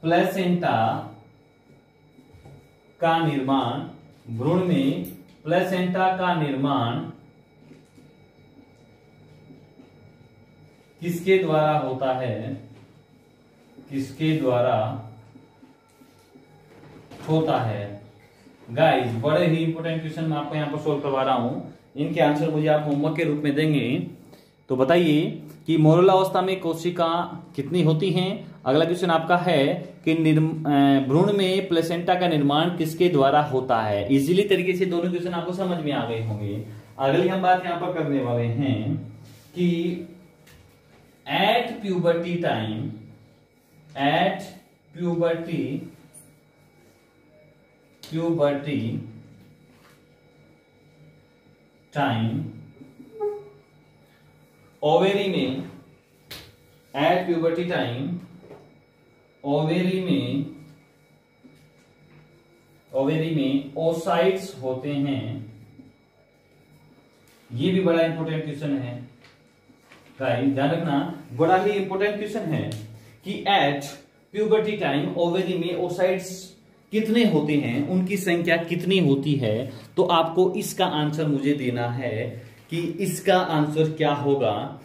प्लेसेंटा का निर्माण किसके द्वारा होता है, किसके द्वारा होता है। गाइस बड़े ही इंपॉर्टेंट क्वेश्चन मैं आपको यहां पर सोल्व करवा रहा हूं। इनके आंसर मुझे आप होमवर्क के रूप में देंगे। तो बताइए कि मोरुला अवस्था में कोशिका कितनी होती हैं। अगला क्वेश्चन आपका है कि भ्रूण में प्लेसेंटा का निर्माण किसके द्वारा होता है। इजीली तरीके से दोनों क्वेश्चन आपको समझ में आ गए होंगे। अगली हम बात यहां पर करने वाले हैं कि at puberty time ओवेरी में ओसाइट्स होते हैं। ये भी बड़ा इंपॉर्टेंट क्वेश्चन है गाइस, ध्यान रखना, बड़ा ही इंपॉर्टेंट क्वेश्चन है कि एट प्यूबर्टी टाइम ओवेरी में ओसाइट्स कितने होते हैं, उनकी संख्या कितनी होती है। तो आपको इसका आंसर मुझे देना है कि इसका आंसर क्या होगा।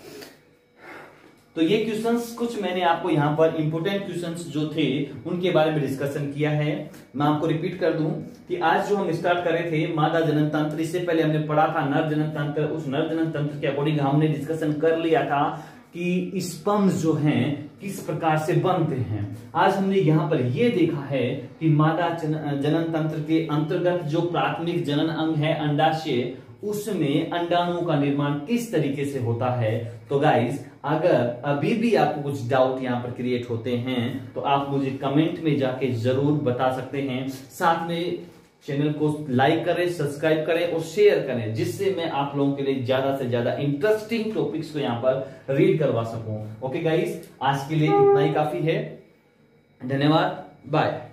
तो ये क्वेश्चंस कुछ मैंने आपको यहाँ पर इंपोर्टेंट क्वेश्चंस जो थे उनके बारे में डिस्कशन किया है। मैं आपको रिपीट कर दूं कि आज जो हम स्टार्ट कर रहे थे मादा जनन तंत्र, इससे पहले हमने पढ़ा था नर जनन तंत्र। उस नर जनन तंत्र के अकॉर्डिंग हमने डिस्कशन कर लिया था कि स्पर्म्स जो हैं किस प्रकार से बनते हैं। आज हमने यहाँ पर यह देखा है कि मादा जनन तंत्र के अंतर्गत जो प्राथमिक जनन अंग है अंडाशय, उसमें अंडाणुओं का निर्माण किस तरीके से होता है। तो गाइस, अगर अभी भी आपको कुछ डाउट यहाँ पर क्रिएट होते हैं तो आप मुझे कमेंट में जाके जरूर बता सकते हैं। साथ में चैनल को लाइक करें, सब्सक्राइब करें और शेयर करें, जिससे मैं आप लोगों के लिए ज्यादा से ज्यादा इंटरेस्टिंग टॉपिक्स को यहाँ पर रीड करवा सकूं। ओके गाइस, आज के लिए इतना ही काफी है। धन्यवाद, बाय।